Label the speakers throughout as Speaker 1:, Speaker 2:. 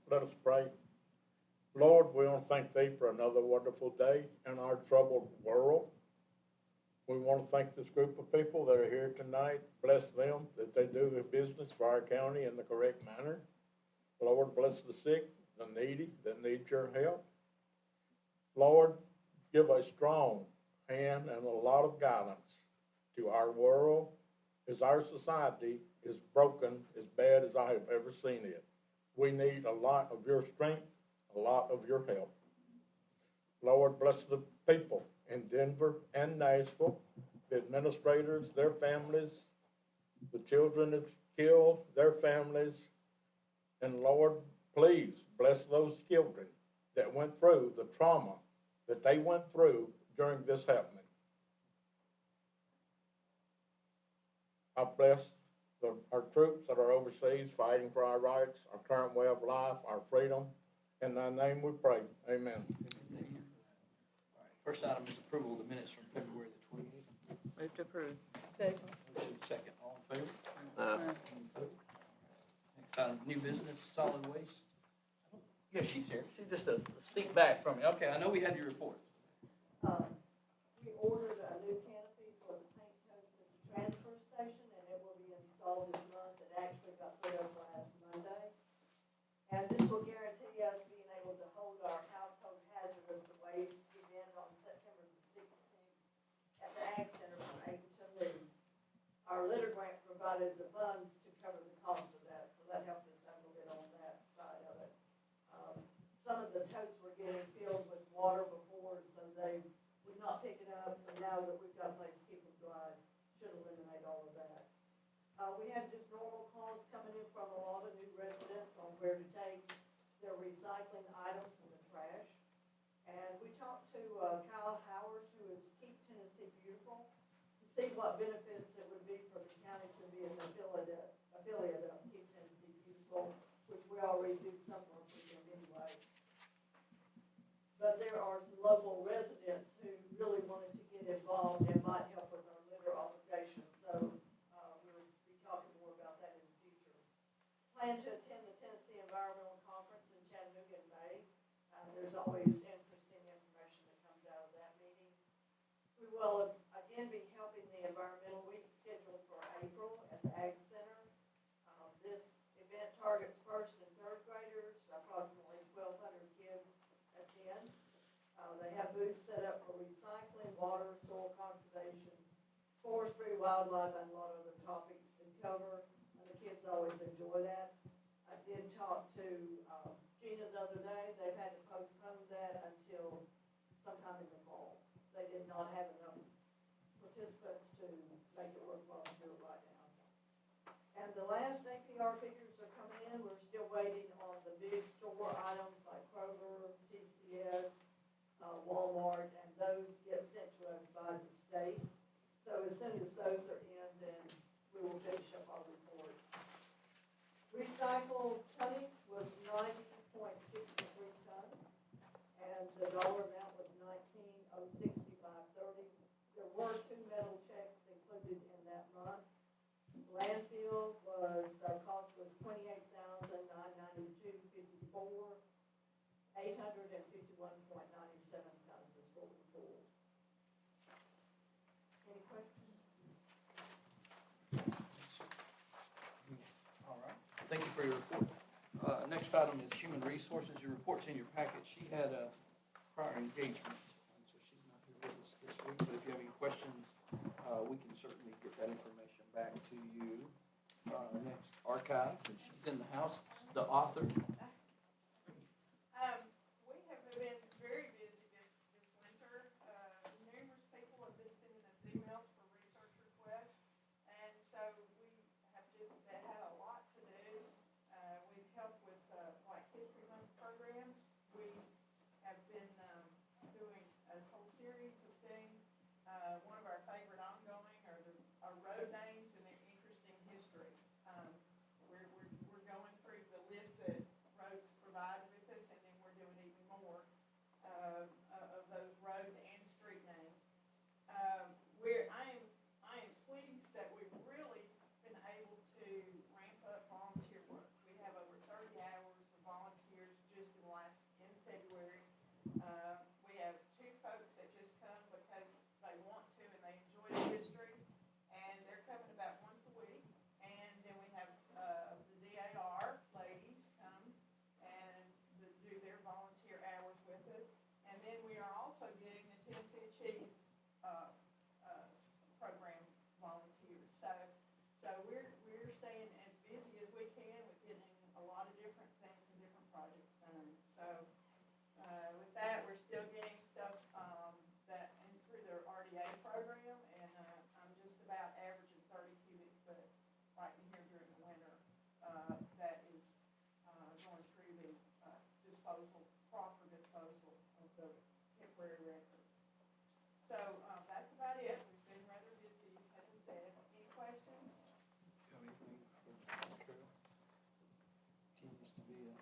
Speaker 1: Let us pray. Lord, we want to thank Thee for another wonderful day in our troubled world. We want to thank this group of people that are here tonight. Bless them that they do their business for our county in the correct manner. Lord, bless the sick, the needy that need Your help. Lord, give a strong hand and a lot of guidance to our world as our society is broken as bad as I have ever seen it. We need a lot of Your strength, a lot of Your help. Lord, bless the people in Denver and Nashville, the administrators, their families, the children that's killed, their families. And Lord, please bless those children that went through the trauma that they went through during this happening. I bless our troops that are overseas fighting for our rights, our current way of life, our freedom. In Thy name we pray. Amen.
Speaker 2: Thank you. All right. First item is approval of the minutes from February the 28th.
Speaker 3: Move to approve.
Speaker 4: Second.
Speaker 2: Motion second. All in favor?
Speaker 3: Aye.
Speaker 2: Any opposed? Next item, new business, solid waste. Yeah, she's here. She's just a seat back from me. Okay, I know we had your report.
Speaker 4: We ordered a new canopy for the paint totes at the transfer station, and it will be installed this month. It actually got put up last Monday. And this will guarantee us being able to hold our household hazardous waste event on September the 16th at the Ag Center from 8 to noon. Our litter grant provided the funds to cover the cost of that, so that helped us a little bit on that side of it. Some of the totes were getting filled with water before, so they would not pick it up. So now that we've got a place to keep them dry, should eliminate all of that. We had just normal calls coming in from a lot of new residents on where to take their recycling items in the trash. And we talked to Kyle Howard, who is Keep Tennessee Beautiful, to see what benefits it would be for the county to be an affiliate of Keep Tennessee Beautiful, which we already do some work with them anyway. But there are some local residents who really wanted to get involved and might help with our litter obligation. So we'll be talking more about that in the future. Plan to attend the Tennessee Environmental Conference in Chattanooga in May. There's always interesting information that comes out of that meeting. We will again be helping the Environmental Week scheduled for April at the Ag Center. This event targets first and third graders, approximately 1,200 kids attend. They have booths set up for recycling, water, soil conservation, forestry, wildlife, and a lot of other topics to cover, and the kids always enjoy that. I did talk to Gina the other day. They've had to postpone that until sometime in the fall. They did not have enough participants to make it worthwhile to do it right now. And the last APR figures are coming in. We're still waiting on the big store items like Kroger, TCS, Walmart, and those get sent to us by the state. So as soon as those are in, then we will finish up our report. Recycled tonnage was 90.63 tons, and the dollar amount was $19,065.30. There were 2 metal checks included in that month. Landfill was, our cost was $28,992.54. 851.97 tons is what we pulled. Any questions?
Speaker 2: All right. Thank you for your report. Next item is human resources. Your report's in your packet. She had a prior engagement, so she's not here with us this week. But if you have any questions, we can certainly get that information back to you. Next, archives, and she's in the house, the author.
Speaker 5: We have been very busy this winter. Numerous people have been sending us emails for research requests, and so we have just had a lot to do. We've helped with like History Month programs. We have been doing a whole series of things. One of our favorite ongoing are road names and their interesting history. We're going through the list that temporary records. So, that's about it. We've been rather busy, as I said. Any questions?
Speaker 2: Got anything for Carol? Continues to be a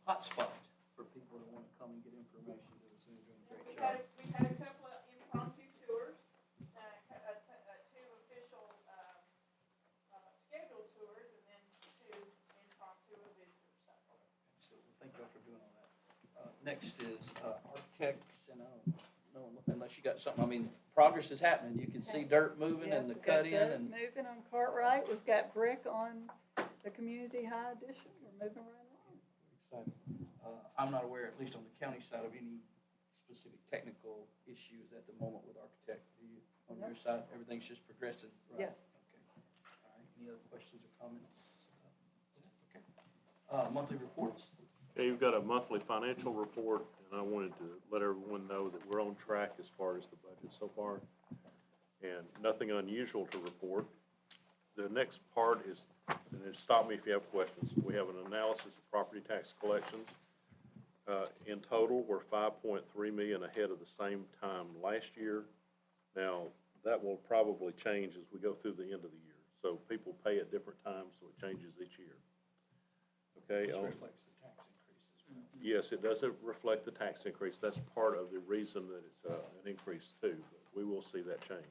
Speaker 2: hot spot for people that want to come and get information. They're doing a great job.
Speaker 5: We've had a couple of impromptu tours, two official, scheduled tours, and then two impromptu visitors, so.
Speaker 2: Absolutely. Thank you all for doing all that. Next is architects, and I don't know, unless you got something, I mean, progress is happening. You can see dirt moving and the cut in and.
Speaker 3: Moving on Cartwright, we've got brick on the community high addition, we're moving right along.
Speaker 2: Exciting. I'm not aware, at least on the county side, of any specific technical issues at the moment with architect. Do you, on your side, everything's just progressing, right?
Speaker 3: Yes.
Speaker 2: Okay. All right. Any other questions or comments? Okay. Monthly reports.
Speaker 6: Yeah, you've got a monthly financial report, and I wanted to let everyone know that we're on track as far as the budget so far, and nothing unusual to report. The next part is, and stop me if you have questions, we have an analysis of property tax collections. In total, we're 5.3 million ahead of the same time last year. Now, that will probably change as we go through the end of the year. So people pay at different times, so it changes each year. Okay?
Speaker 2: This reflects the tax increases.
Speaker 6: Yes, it doesn't reflect the tax increase. That's part of the reason that it's an increase too, but we will see that change.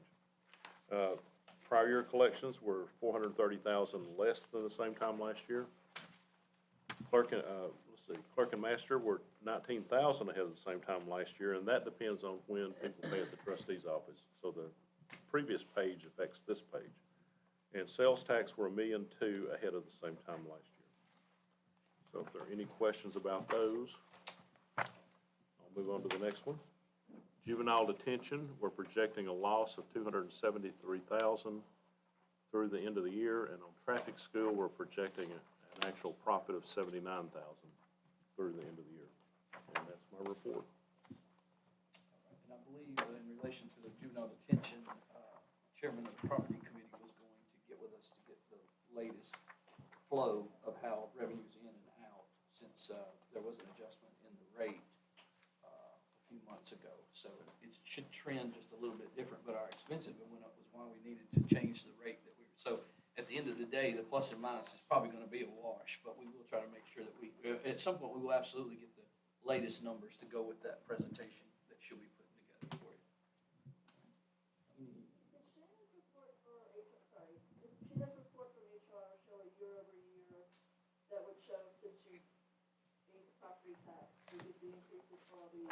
Speaker 6: Prior year collections were 430,000 less than the same time last year. Clerk and master were 19,000 ahead of the same time last year, and that depends on when people pay at the trustee's office. So the previous page affects this page. And sales tax were $1.2 million ahead of the same time last year. So if there are any questions about those, I'll move on to the next one. Juvenile detention, we're projecting a loss of $273,000 through the end of the year, and on traffic school, we're projecting an actual profit of $79,000 through the end of the year. And that's my report.
Speaker 2: And I believe in relation to the juvenile detention, chairman of the property committee was going to get with us to get the latest flow of how revenues in and out, since there was an adjustment in the rate a few months ago. So it should trend just a little bit different, but our expenses went up was why we needed to change the rate that we were. So at the end of the day, the plus and minus is probably going to be a wash, but we will try to make sure that at some point, we will absolutely get the latest numbers to go with that presentation that she'll be putting together for you.
Speaker 4: Does Shannon's report for Shannon's report from HR show a year-over-year that would show since you paid the property tax, we did the increases for the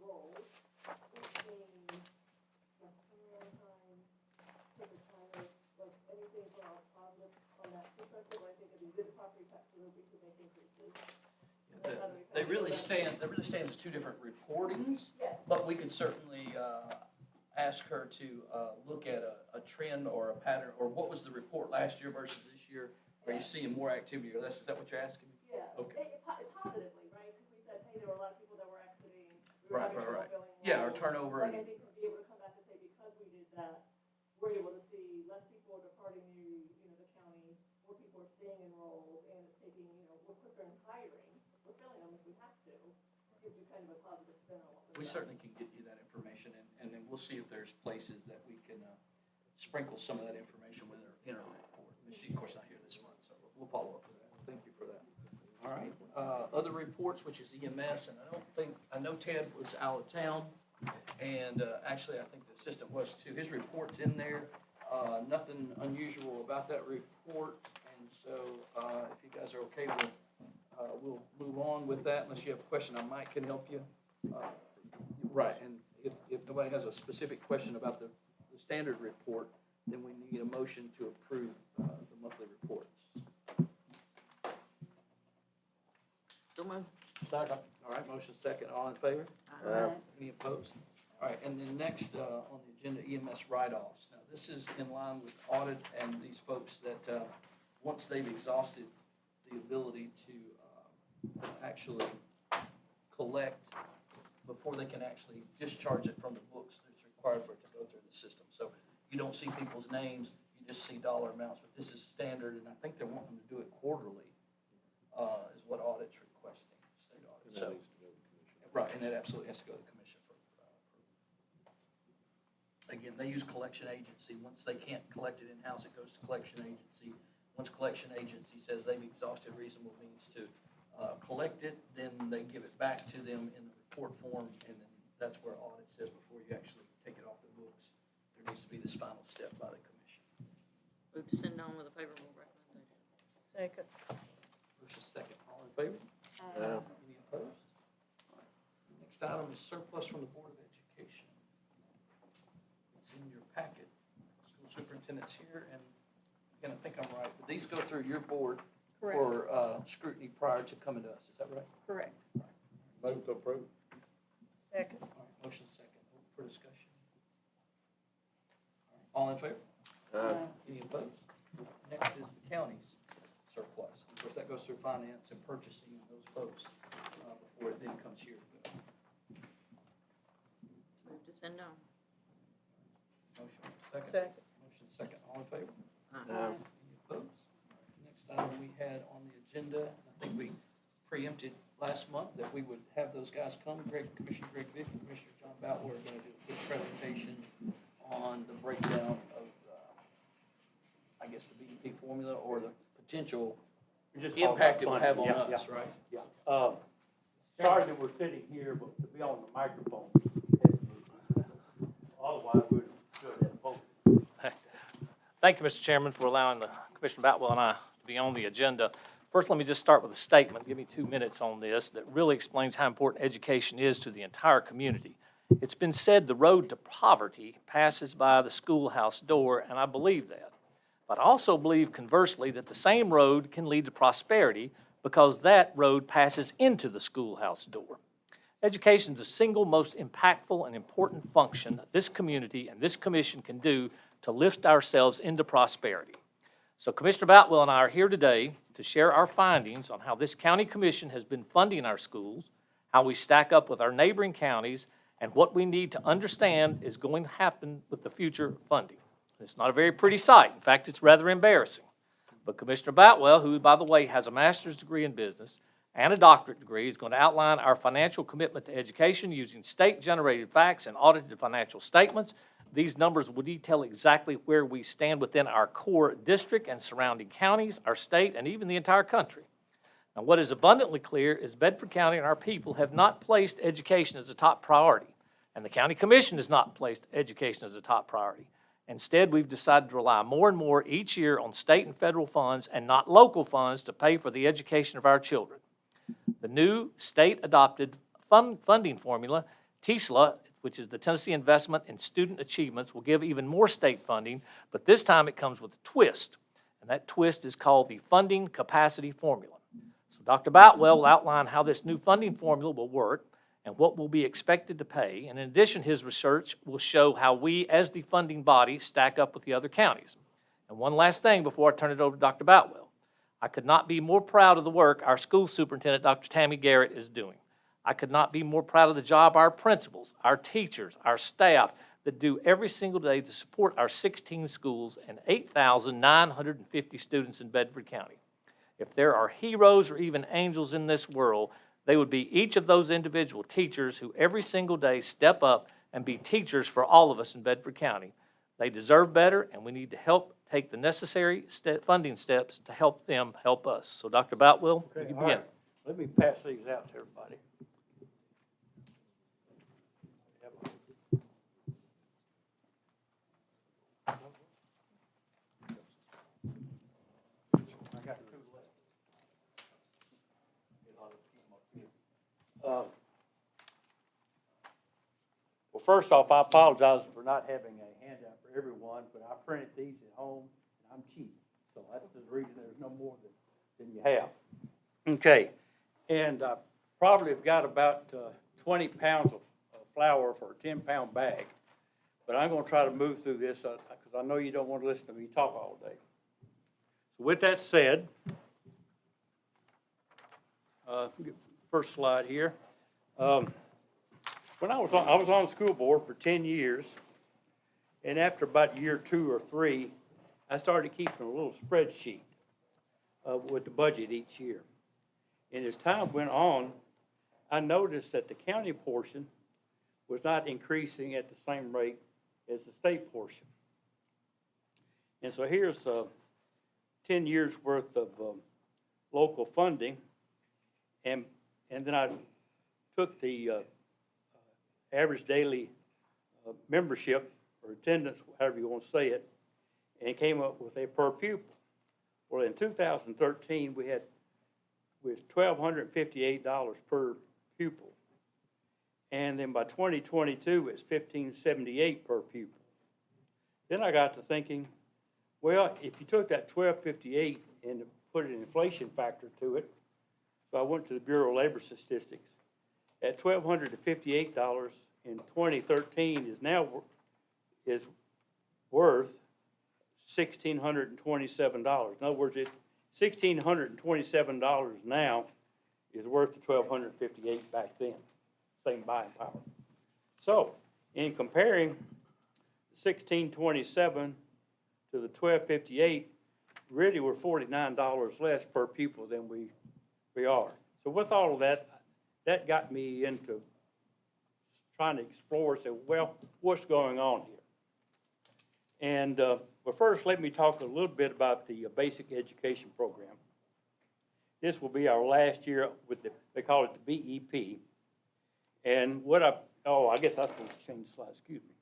Speaker 4: rolls? We've seen, like, turnaround time, take the time of, like, anything for our positive on that perspective. I think it'd be good property tax so that we could make increases.
Speaker 2: They really stand as two different reportings,
Speaker 4: Yes.
Speaker 2: but we could certainly ask her to look at a trend or a pattern, or what was the report last year versus this year? Are you seeing more activity or less? Is that what you're asking me?
Speaker 4: Yeah.
Speaker 2: Okay.
Speaker 4: Positively, right? Because we said, hey, there were a lot of people that were exiting. We
Speaker 2: Right,
Speaker 4: were having
Speaker 2: right,
Speaker 4: trouble
Speaker 2: right.
Speaker 4: filling
Speaker 2: Yeah, our
Speaker 4: roles.
Speaker 2: turnover
Speaker 4: Like,
Speaker 2: and.
Speaker 4: I think to be able to come back and say, because we did that, we're able to see less people departing the county, more people are staying enrolled, and it's taking, we're quicker in hiring. We're filling them if we have to. Gives you kind of a positive spin on what we're
Speaker 2: We
Speaker 4: doing.
Speaker 2: certainly can get you that information, and then we'll see if there's places that we can sprinkle some of that information with her in our report. And she's, of course, not here this month, so we'll follow up with that. Thank you for that. All right, other reports, which is EMS, and I know Ted was out of town, and actually, I think the assistant was too. His report's in there. Nothing unusual about that report, and so if you guys are okay, we'll move on with that, unless you have a question. Mike can help you. Right, and if nobody has a specific question about the standard report, then we need a motion to approve the monthly reports.
Speaker 7: Second.
Speaker 2: All right, motion second. All in favor? Any opposed? All right, and then next on the agenda, EMS write-offs. Now, this is in line with audit and these folks that once they've exhausted the ability to actually collect before they can actually discharge it from the books that's required for it to go through the system. So you don't see people's names, you just see dollar amounts, but this is standard, and I think they're wanting to do it quarterly, is what audit's requesting, state audit.
Speaker 6: And
Speaker 2: So,
Speaker 6: that needs to go to the commission.
Speaker 2: Right, and that absolutely has to go to the commission for approval. Again, they use collection agency. Once they can't collect it in-house, it goes to collection agency. Once collection agency says they've exhausted reasonable means to collect it, then they give it back to them in the report form, and then that's where audit says before you actually take it off the books, there needs to be this final step by the commission.
Speaker 7: Move to send on with a favorable recommendation.
Speaker 3: Second.
Speaker 2: First and second, all in favor? Any opposed? All right. Next item is surplus from the Board of Education. It's in your packet. School superintendent's here, and again, I think I'm right, but these go through your board
Speaker 3: Correct.
Speaker 2: for scrutiny prior to coming to us. Is that right?
Speaker 3: Correct.
Speaker 1: Move to approve.
Speaker 3: Second.
Speaker 2: All right, motion second. Open for discussion. All in favor? Any opposed? Next is the county's surplus. Of course, that goes through finance and purchasing and those folks before it then comes here.
Speaker 7: Move to send on.
Speaker 2: Motion second.
Speaker 3: Second.
Speaker 2: Motion second. All in favor?
Speaker 3: Aye.
Speaker 2: Any opposed? All right, next item we had on the agenda, I think we preempted last month that we would have those guys come. Commissioner Greg Vick and Commissioner John Boutwell are going to do a quick presentation on the breakdown of, I guess, the BDP formula or the potential impact it will have on us, right?
Speaker 8: Yeah. Sorry that we're sitting here, but to be on the microphone. Otherwise, we should have voted.
Speaker 9: Thank you, Mr. Chairman, for allowing Commissioner Boutwell and I to be on the agenda. First, let me just start with a statement. Give me 2 minutes on this that really explains how important education is to the entire community. It's been said the road to poverty passes by the schoolhouse door, and I believe that. But I also believe, conversely, that the same road can lead to prosperity because that road passes into the schoolhouse door. Education is the single most impactful and important function this community and this commission can do to lift ourselves into prosperity. So Commissioner Boutwell and I are here today to share our findings on how this county commission has been funding our schools, how we stack up with our neighboring counties, and what we need to understand is going to happen with the future funding. It's not a very pretty sight. In fact, it's rather embarrassing. But Commissioner Boutwell, who, by the way, has a master's degree in business and a doctorate degree, is going to outline our financial commitment to education using state-generated facts and audited financial statements. These numbers will detail exactly where we stand within our core district and surrounding counties, our state, and even the entire country. Now, what is abundantly clear is Bedford County and our people have not placed education as a top priority, and the county commission has not placed education as a top priority. Instead, we've decided to rely more and more each year on state and federal funds and not local funds to pay for the education of our children. The new state-adopted funding formula, TISLA, which is the Tennessee Investment in Student Achievements, will give even more state funding, but this time it comes with a twist, and that twist is called the Funding Capacity Formula. So Dr. Boutwell will outline how this new funding formula will work and what will be expected to pay, and in addition, his research will show how we, as the funding body, stack up with the other counties. And one last thing before I turn it over to Dr. Boutwell. I could not be more proud of the work our school superintendent, Dr. Tammy Garrett, is doing. I could not be more proud of the job our principals, our teachers, our staff that do every single day to support our 16 schools and 8,950 students in Bedford County. If there are heroes or even angels in this world, they would be each of those individual teachers who every single day step up and be teachers for all of us in Bedford County. They deserve better, and we need to help take the necessary funding steps to help them help us. So, Dr. Boutwell, you can begin.
Speaker 8: Right. Let me pass these out to everybody. I got 2 left. Well, first off, I apologize for not having a handout for everyone, but I printed these at home, and I'm cheap. So that's the reason there's no more than you have. Okay, and I probably have got about 20 pounds of flour for a 10-pound bag. But I'm going to try to move through this because I know you don't want to listen to me talk all day. So with that said, first slide here. When I was on the school board for 10 years, and after about year 2 or 3, I started keeping a little spreadsheet with the budget each year. And as time went on, I noticed that the county portion was not increasing at the same rate as the state portion. And so here's 10 years worth of local funding, and then I took the average daily membership or attendance, however you want to say it, and came up with a per pupil. Well, in 2013, we was $1,258 per pupil. And then by 2022, it's $1,578 per pupil. Then I got to thinking, well, if you took that $1,258 and put an inflation factor to it, so I went to the Bureau of Labor Statistics, at $1,258 in 2013 is now worth $1,627. In other words, $1,627 now is worth the $1,258 back then, same buying power. So, in comparing 1627 to the 1258, really we're $49 less per pupil than we are. So with all of that, that got me into trying to explore, say, well, what's going on here? And, but first, let me talk a little bit about the basic education program. This will be our last year with they call it the BEP. And what I guess I'm supposed to change the slide, excuse me.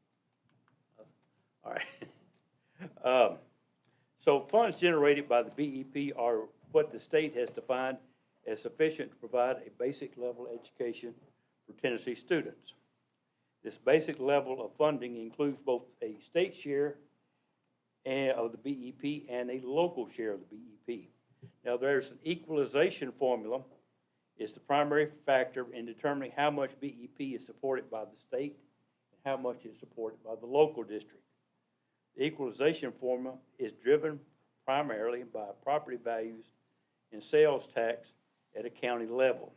Speaker 8: All right. So funds generated by the BEP are what the state has defined as sufficient to provide a basic level education for Tennessee students. This basic level of funding includes both a state share of the BEP and a local share of the BEP. Now, there's an equalization formula. It's the primary factor in determining how much BEP is supported by the state and how much is supported by the local district. The equalization formula is driven primarily by property values and sales tax at a county level.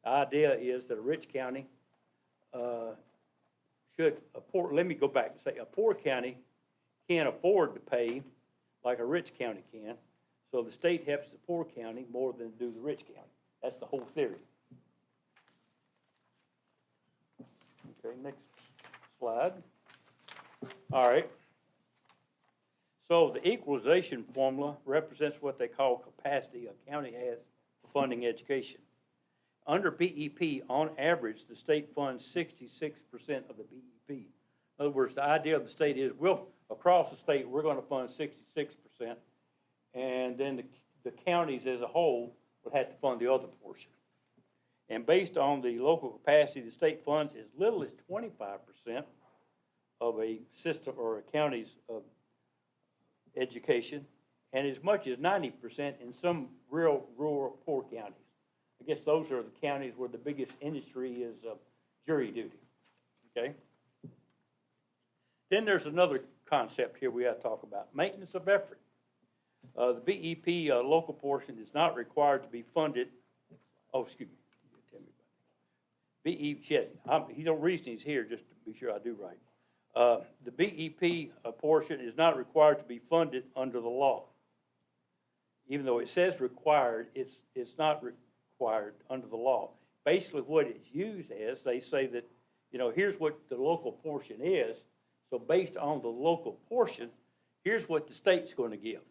Speaker 8: The idea is that a rich county let me go back and say, a poor county can't afford to pay like a rich county can, so the state helps the poor county more than do the rich county. That's the whole theory. Okay, next slide. All right. So the equalization formula represents what they call capacity a county has for funding education. Under BEP, on average, the state funds 66% of the BEP. In other words, the idea of the state is, across the state, we're going to fund 66%, and then the counties as a whole would have to fund the other portion. And based on the local capacity, the state funds as little as 25% of a system or a county's education, and as much as 90% in some real rural poor counties. I guess those are the counties where the biggest industry is jury duty, okay? Then there's another concept here we got to talk about, maintenance of effort. The BEP local portion is not required to be funded. Oh, excuse me. Tell me about it. He's the reason he's here, just to be sure I do right. The BEP portion is not required to be funded under the law. Even though it says required, it's not required under the law. Basically what it's used as, they say that, here's what the local portion is, so based on the local portion, here's what the state's going to give.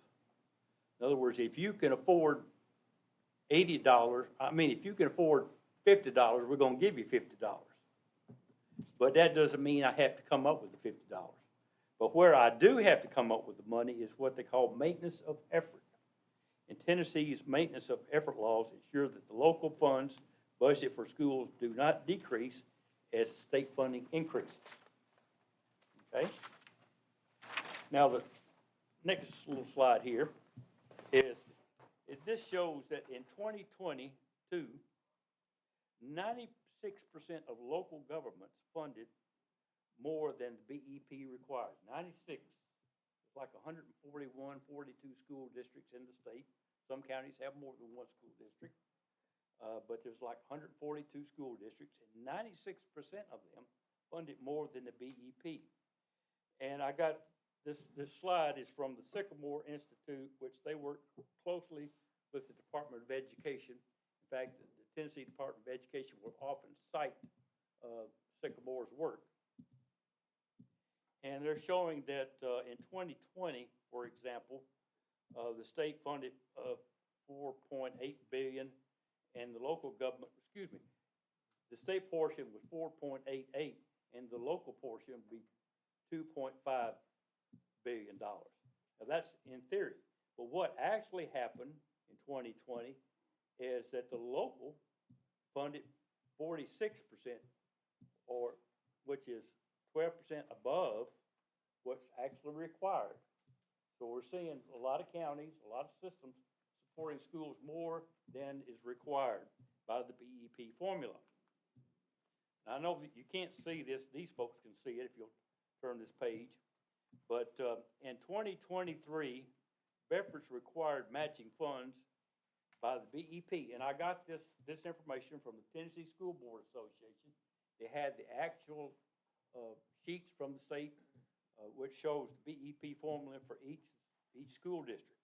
Speaker 8: In other words, if you can afford if you can afford $50, we're going to give you $50. But that doesn't mean I have to come up with the $50. But where I do have to come up with the money is what they call maintenance of effort. In Tennessee's maintenance of effort laws ensure that the local funds budget for schools do not decrease as state funding increases. Okay? Now the next little slide here is this shows that in 2022, 96% of local governments funded more than the BEP required. 96. It's like 141, 42 school districts in the state. Some counties have more than one school district. But there's like 142 school districts, and 96% of them funded more than the BEP. And I got this slide is from the Sycamore Institute, which they work closely with the Department of Education. In fact, the Tennessee Department of Education will often cite Sycamore's work. And they're showing that in 2020, for example, the state funded $4.8 billion, and the local government, the state portion was $4.88, and the local portion would be $2.5 billion. Now that's in theory, but what actually happened in 2020 is that the local funded 46%, or which is 12% above what's actually required. So we're seeing a lot of counties, a lot of systems supporting schools more than is required by the BEP formula. Now, I know that you can't see this, these folks can see it if you'll turn this page, but in 2023, Bedford's required matching funds by the BEP, and I got this information from the Tennessee School Board Association. They had the actual sheets from the state, which shows the BEP formula for each school district.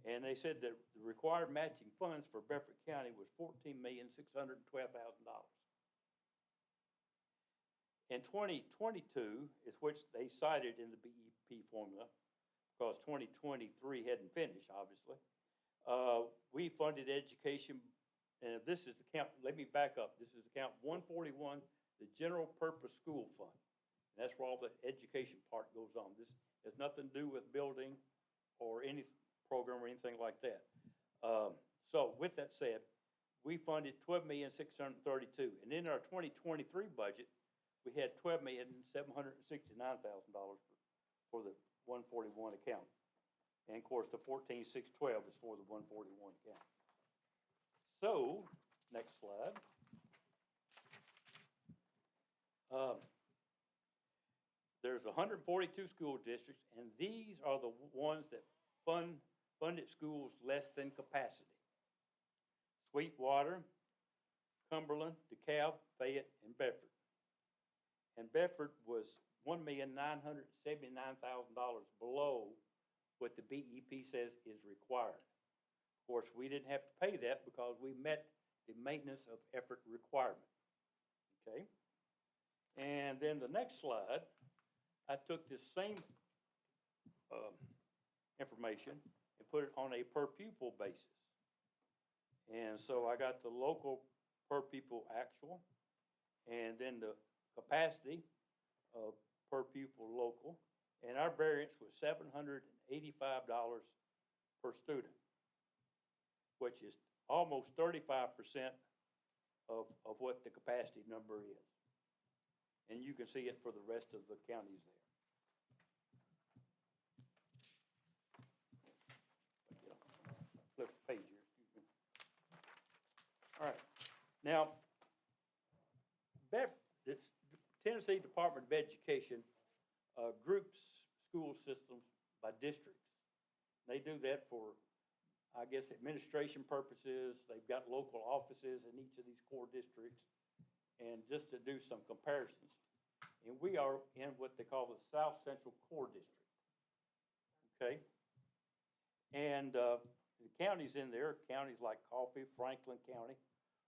Speaker 8: And they said that the required matching funds for Bedford County was $14,612,000. In 2022 is which they cited in the BEP formula, because 2023 hadn't finished, obviously. We funded education, and this is the count, let me back up. This is account 141, the general purpose school fund. And that's where all the education part goes on. This has nothing to do with building or any program or anything like that. So with that said, we funded $12,632,000. And in our 2023 budget, we had $12,769,000 for the 141 account. And of course, the 14,612 is for the 141 account. So, next slide. There's 142 school districts, and these are the ones that funded schools less than capacity. Sweetwater, Cumberland, DeKalb, Fayette, and Bedford. And Bedford was $1,979,000 below what the BEP says is required. Of course, we didn't have to pay that because we met the maintenance of effort requirement. Okay? And then the next slide, I took this same information and put it on a per pupil basis. And so I got the local per pupil actual, and then the capacity per pupil local, and our variance was $785 per student, which is almost 35% of what the capacity number is. And you can see it for the rest of the counties there. Flip the page here, excuse me. All right. Now, the Tennessee Department of Education groups school systems by districts. They do that for, I guess, administration purposes. They've got local offices in each of these core districts, and just to do some comparisons. And we are in what they call the South Central Core District. Okay? And the counties in there, counties like Coffee, Franklin County,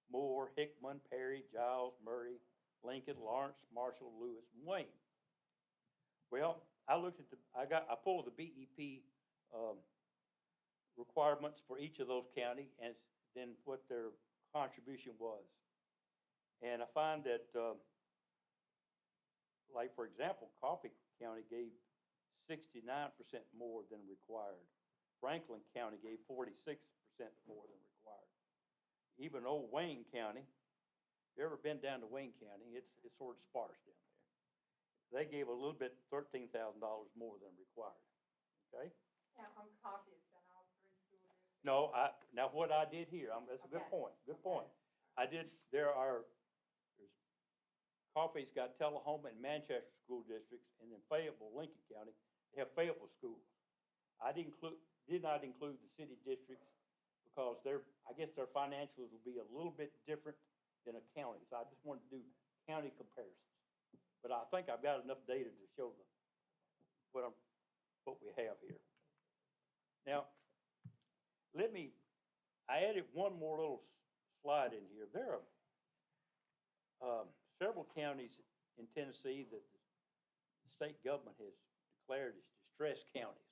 Speaker 8: Moore, Hickman, Perry, Giles, Murray, Lincoln, Lawrence, Marshall, Lewis, and Wayne. Well, I looked at I pulled the BEP requirements for each of those counties and then what their contribution was. And I find that, like for example, Coffee County gave 69% more than required. Franklin County gave 46% more than required. Even old Wayne County, if you ever been down to Wayne County, it's sort of sparse down there. They gave a little bit, $13,000 more than required, okay?
Speaker 5: Now, on coffee, is that all three school districts?
Speaker 8: No, now what I did here, that's a good point, there's Coffee's got Tullahoma and Manchester school districts, and then Fayetteville, Lincoln County, they have Fayetteville schools. I did not include the city districts because I guess their financials will be a little bit different than a county, so I just wanted to do county comparisons. But I think I've got enough data to show what we have here. Now, I added one more little slide in here. There are several counties in Tennessee that the state government has declared as distressed counties.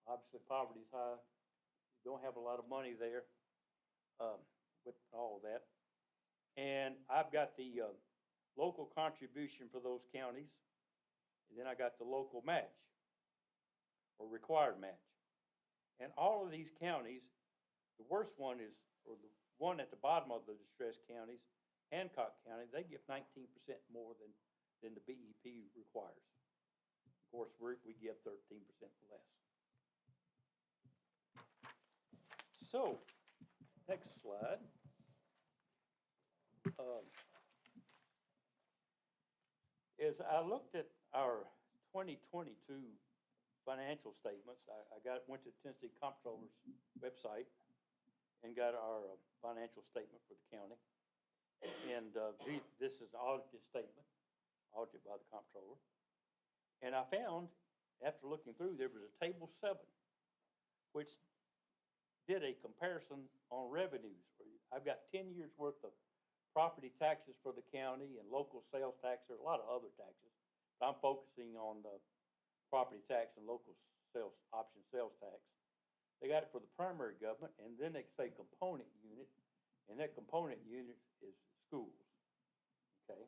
Speaker 8: Obviously, poverty is high. You don't have a lot of money there with all of that. And I've got the local contribution for those counties, and then I got the local match, or required match. And all of these counties, the worst one is, or the one at the bottom of the distressed counties, Hancock County, they give 19% more than the BEP requires. Of course, we give 13% less. So, next slide. As I looked at our 2022 financial statements, I went to Tennessee Comptroller's website and got our financial statement for the county. And this is an audited statement, audited by the comptroller. And I found, after looking through, there was a table 7, which did a comparison on revenues. I've got 10 years worth of property taxes for the county and local sales tax. There are a lot of other taxes, but I'm focusing on the property tax and local sales, option sales tax. They got it for the primary government, and then they say component unit, and that component unit is schools, okay?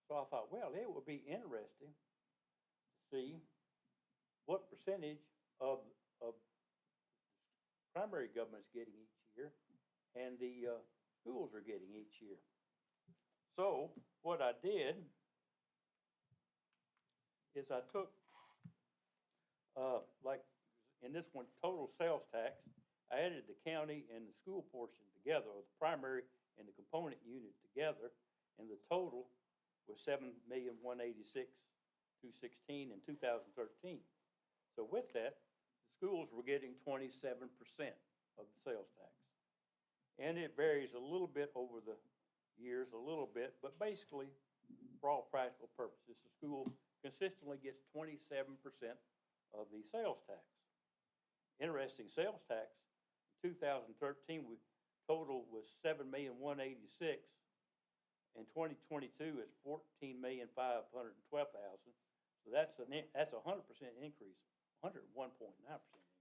Speaker 8: So I thought, well, it would be interesting to see what percentage of primary government's getting each year and the schools are getting each year. So what I did is I took, like in this one, total sales tax, I added the county and the school portion together, or the primary and the component unit together, and the total was $7,186,216 in 2013. So with that, the schools were getting 27% of the sales tax. And it varies a little bit over the years, a little bit, but basically, for all practical purposes, the school consistently gets 27% of the sales tax. Interesting, sales tax, in 2013, total was $7,186,000. In 2022, it's $14,512,000. So that's a 100% increase, 101.9% increase,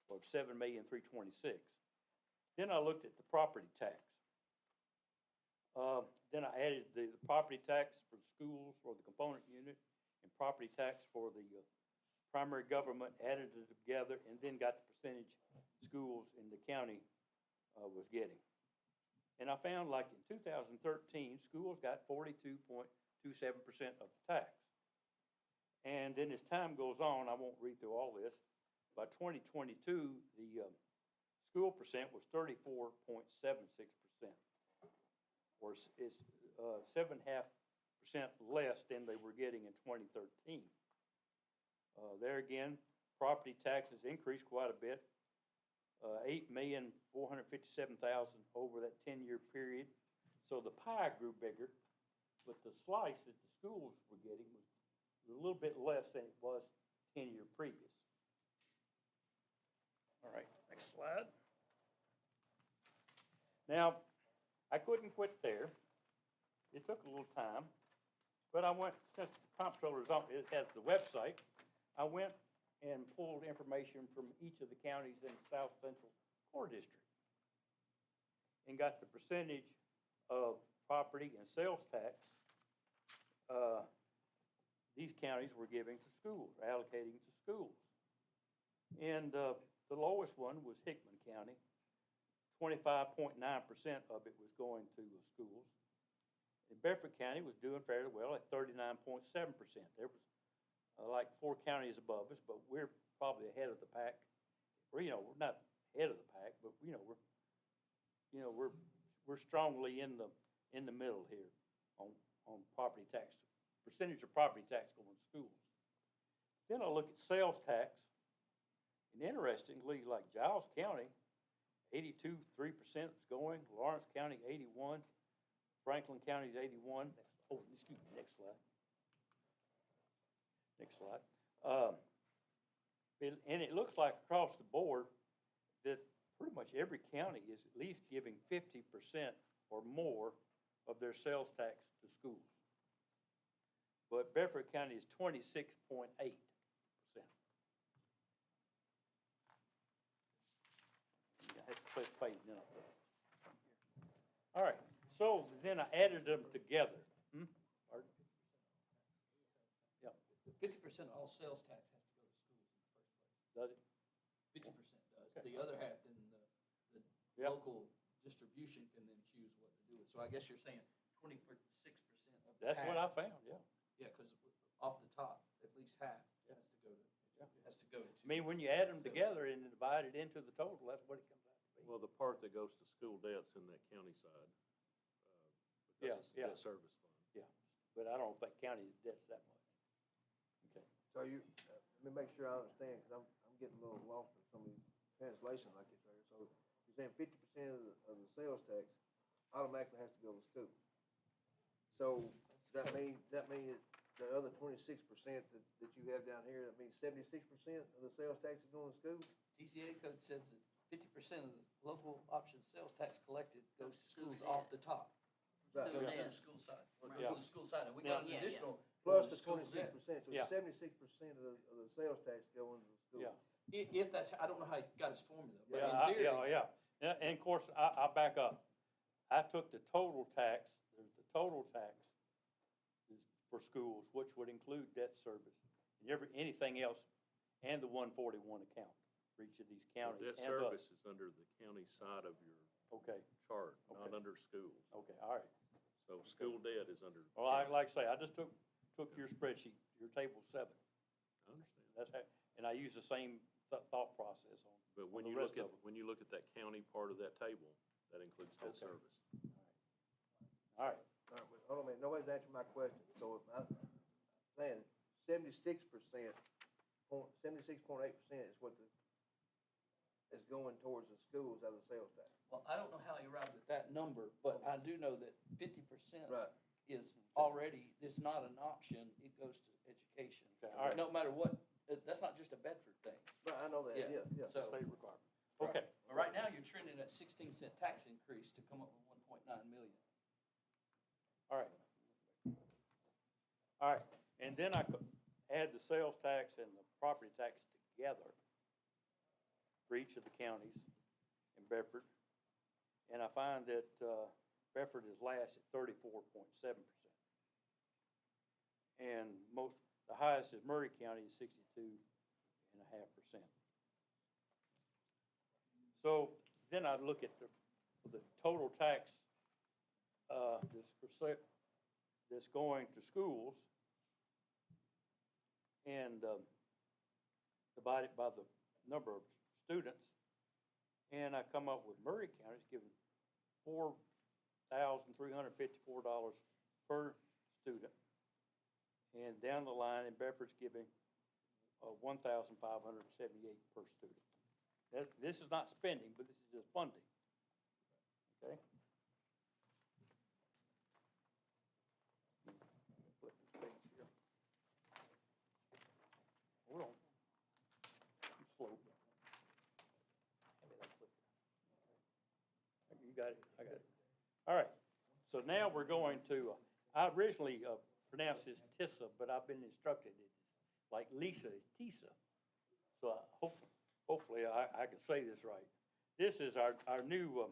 Speaker 8: of $7,326,000. Then I looked at the property tax. Then I added the property tax for the schools, for the component unit, and property tax for the primary government, added it together, and then got the percentage schools in the county was getting. And I found, like in 2013, schools got 42.27% of the tax. And then as time goes on, I won't read through all this, by 2022, the school percent was 34.76%, or is 7.5% less than they were getting in 2013. There again, property taxes increased quite a bit, $8,457,000 over that 10-year period. So the pie grew bigger, but the slice that the schools were getting was a little bit less than it was 10 years previous. All right, next slide. Now, I couldn't quit there. It took a little time, but I went, since the comptroller's on, it has the website, I went and pulled information from each of the counties in the South Central Core District and got the percentage of property and sales tax these counties were giving to schools, allocating to schools. And the lowest one was Hickman County. 25.9% of it was going to schools. And Bedford County was doing fairly well at 39.7%. There was like 4 counties above us, but we're probably ahead of the pack. We're not ahead of the pack, but we're strongly in the middle here on property tax, percentage of property tax going to schools. Then I look at sales tax, and interestingly, like Giles County, 82.3% is going. Lawrence County, 81. Franklin County is 81. Oh, excuse me, next slide. Next slide. And it looks like across the board that pretty much every county is at least giving 50% or more of their sales tax to schools. But Bedford County is 26.8%. I had to click page, then I put it. All right, so then I added them together. Pardon? Yeah,
Speaker 2: 50% of all sales tax has to go to schools in the first place.
Speaker 8: does it?
Speaker 2: 50% does. The other half, then the
Speaker 8: Yep.
Speaker 2: local distribution can then choose what to do with. So I guess you're saying 26% of the
Speaker 8: That's what I
Speaker 2: tax.
Speaker 8: found, yeah.
Speaker 2: Yeah, because off the top, at least half
Speaker 8: Yeah.
Speaker 2: has to go to,
Speaker 8: Yeah.
Speaker 2: has to go to.
Speaker 8: I mean, when you add them together and divide it into the total, that's what it comes out to be.
Speaker 6: Well, the part that goes to school debt's in that county side,
Speaker 8: Yeah,
Speaker 6: because it's
Speaker 8: yeah.
Speaker 6: debt service fund.
Speaker 8: Yeah, but I don't think county debt's that much. Okay.
Speaker 10: So you, let me make sure I understand, because I'm getting a little lost in some of these translations like this right here. So you're saying 50% of the sales tax automatically has to go to school. So that means the other 26% that you have down here, that means 76% of the sales tax is going to school?
Speaker 2: TCA code says that 50% of the local option sales tax collected goes to schools
Speaker 7: School
Speaker 2: off
Speaker 7: debt.
Speaker 2: the top.
Speaker 10: Right.
Speaker 2: Goes to
Speaker 7: debt.
Speaker 2: the school side, or goes
Speaker 8: Yeah.
Speaker 2: to the school side, and we got an
Speaker 7: Yeah.
Speaker 2: additional.
Speaker 10: Plus
Speaker 2: for
Speaker 10: the
Speaker 2: school debt.
Speaker 10: 26%, so
Speaker 8: Yeah.
Speaker 10: 76% of the sales tax going to the school.
Speaker 8: Yeah.
Speaker 2: If that's, I don't know how he got his formula, but
Speaker 8: Yeah,
Speaker 2: in theory.
Speaker 8: yeah. And of course, I back up. I took the total tax, there's the total tax is for schools, which would include debt service, and anything else, and the 141 account for each of these
Speaker 6: Well,
Speaker 8: counties.
Speaker 6: debt
Speaker 8: and
Speaker 6: service is under the county side of your
Speaker 8: Okay,
Speaker 6: chart, not
Speaker 8: Okay.
Speaker 6: under schools.
Speaker 8: okay, all right.
Speaker 6: So school debt is under.
Speaker 8: Well, like I say, I just took your spreadsheet, your table 7.
Speaker 6: I understand.
Speaker 8: That's how, and I use the same thought process on.
Speaker 6: But when
Speaker 8: on the
Speaker 6: you look
Speaker 8: rest
Speaker 6: at,
Speaker 8: of them.
Speaker 6: when you look at that county part of that table, that includes debt
Speaker 8: Okay.
Speaker 6: service.
Speaker 8: All right,
Speaker 10: All right, but hold on a minute, nobody's answering my question. So if I'm saying 76%, 76.8% is what is going towards the schools out of the sales tax.
Speaker 2: Well, I don't know how he arrived at that number, but I do know that 50%
Speaker 10: Right.
Speaker 2: is already, it's not an option, it goes to education.
Speaker 8: Okay, all right.
Speaker 2: No matter what, that's not just a Bedford thing.
Speaker 10: Right, I know that,
Speaker 2: Yeah.
Speaker 10: yeah.
Speaker 2: So,
Speaker 8: state requirement. Okay,
Speaker 2: well, right now, you're trending at 16-cent tax increase to come up with 1.9 million.
Speaker 8: all right. All right, and then I could add the sales tax and the property tax together for each of the counties in Bedford. And I find that Bedford is last at 34.7%. And the highest is Murray County is 62.5%. So then I look at the total tax that's going to schools and divide it by the number of students. And I come up with Murray County's giving $4,354 per student. And down the line, in Bedford's giving $1,578 per student. This is not spending, but this is just funding. Okay? Flip this page here. Hold on. I'm slow. Hand me that clicker. Okay. You got it? I got it. All right. So now we're going to, I originally pronounced this Tissa, but I've been instructed it's like Lisa, it's Tisa. So hopefully I can say this right. This is our new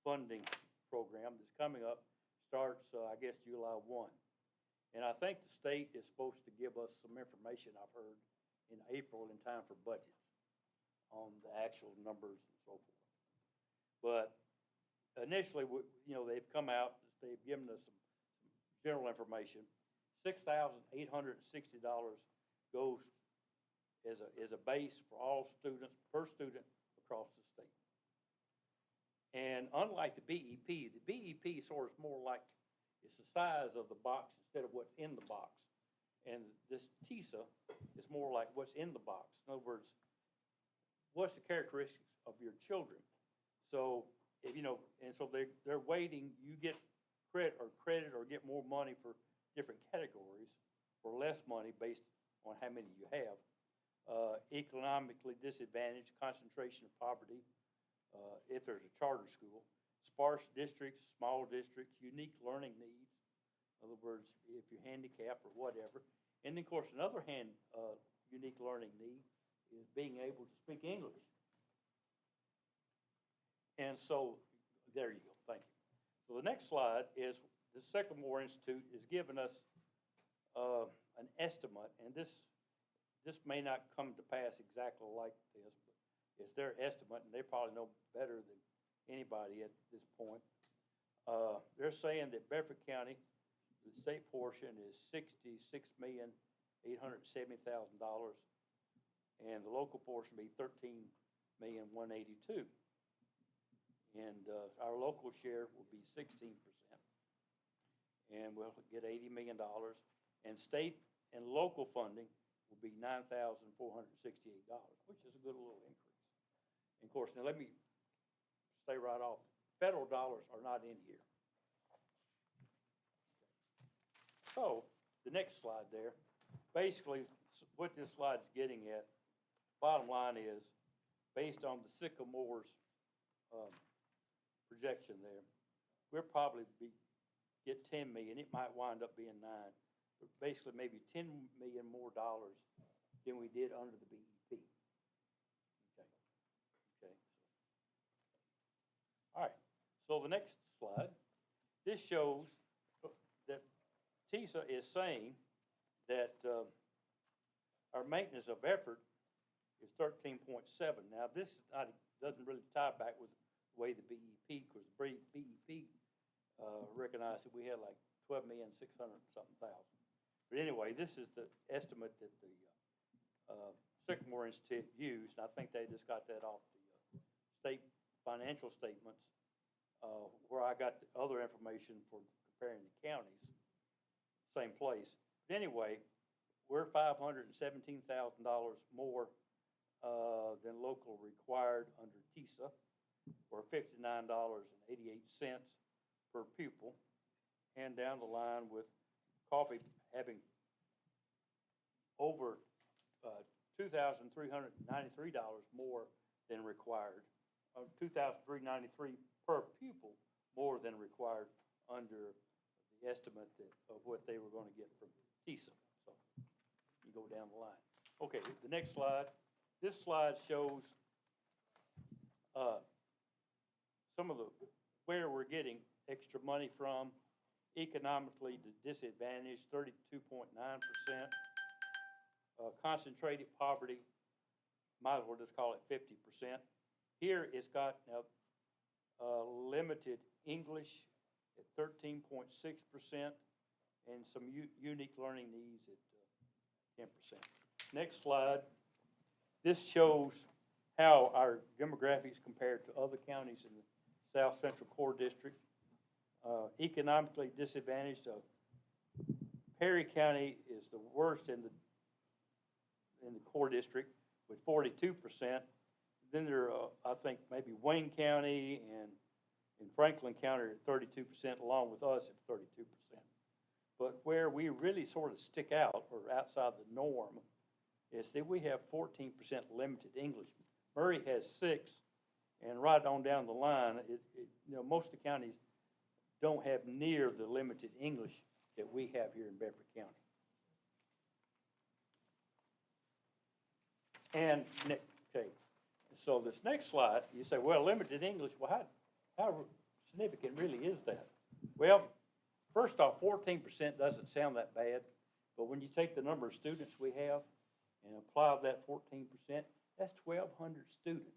Speaker 8: funding program that's coming up, starts, I guess, July 1. And I think the state is supposed to give us some information, I've heard, in April in time for budgets on the actual numbers and so forth. But initially, they've come out, they've given us some general information. $6,860 goes as a base for all students, per student across the state. And unlike the BEP sort of more like it's the size of the box instead of what's in the box. And this TISA is more like what's in the box. In other words, what's the characteristics of your children? So, and so they're waiting, you get credit or get more money for different categories for less money based on how many you have. Economically disadvantaged, concentration of poverty, if there's a charter school. Sparse districts, small districts, unique learning needs. In other words, if you're handicapped or whatever. And then, of course, another unique learning need is being able to speak English. And so, there you go, thank you. So the next slide is, the Sycamore Institute is giving us an estimate, and this may not come to pass exactly like this, but it's their estimate, and they probably know better than anybody at this point. They're saying that Bedford County, the state portion is $66,870,000, and the local portion will be $13,182,000. And our local share will be 16%, and we'll get $80 million. And state and local funding will be $9,468, which is a good little increase. And of course, now let me stay right off. Federal dollars are not in here. So the next slide there, basically what this slide's getting at, bottom line is, based on the Sycamore's projection there, we'll probably get 10 million. It might wind up being 9, but basically maybe 10 million more dollars than we did under the BEP. Okay. All right. So the next slide, this shows that TISA is saying that our maintenance of effort is 13.7. Now this doesn't really tie back with the way the BEP, because the BEP recognized that we had like 12,600,000. But anyway, this is the estimate that the Sycamore Institute used, and I think they just got that off the state financial statements, where I got the other information for comparing the counties, same place. But anyway, we're $517,000 more than local required under TISA, or $59.88 per pupil, and down the line with Coffee having over $2,393 more than required, $2,393 per pupil more than required under the estimate of what they were going to get from TISA. So you go down the line. Okay, the next slide. This slide shows some of where we're getting extra money from. Economically disadvantaged, 32.9%. Concentrated poverty, might as well just call it 50%. Here it's got now limited English at 13.6%, and some unique learning needs at 10%. Next slide. This shows how our demographics compare to other counties in the South Central Core District. Economically disadvantaged. Perry County is the worst in the Core District with 42%. Then there are, I think, maybe Wayne County and Franklin County at 32%, along with us at 32%. But where we really sort of stick out, or outside the norm, is that we have 14% limited English. Murray has 6%, and right on down the line, most of the counties don't have near the limited English that we have here in Bedford County. And, okay, so this next slide, you say, well, limited English, well, how significant really is that? Well, first off, 14% doesn't sound that bad, but when you take the number of students we have and apply that 14%, that's 1,200 students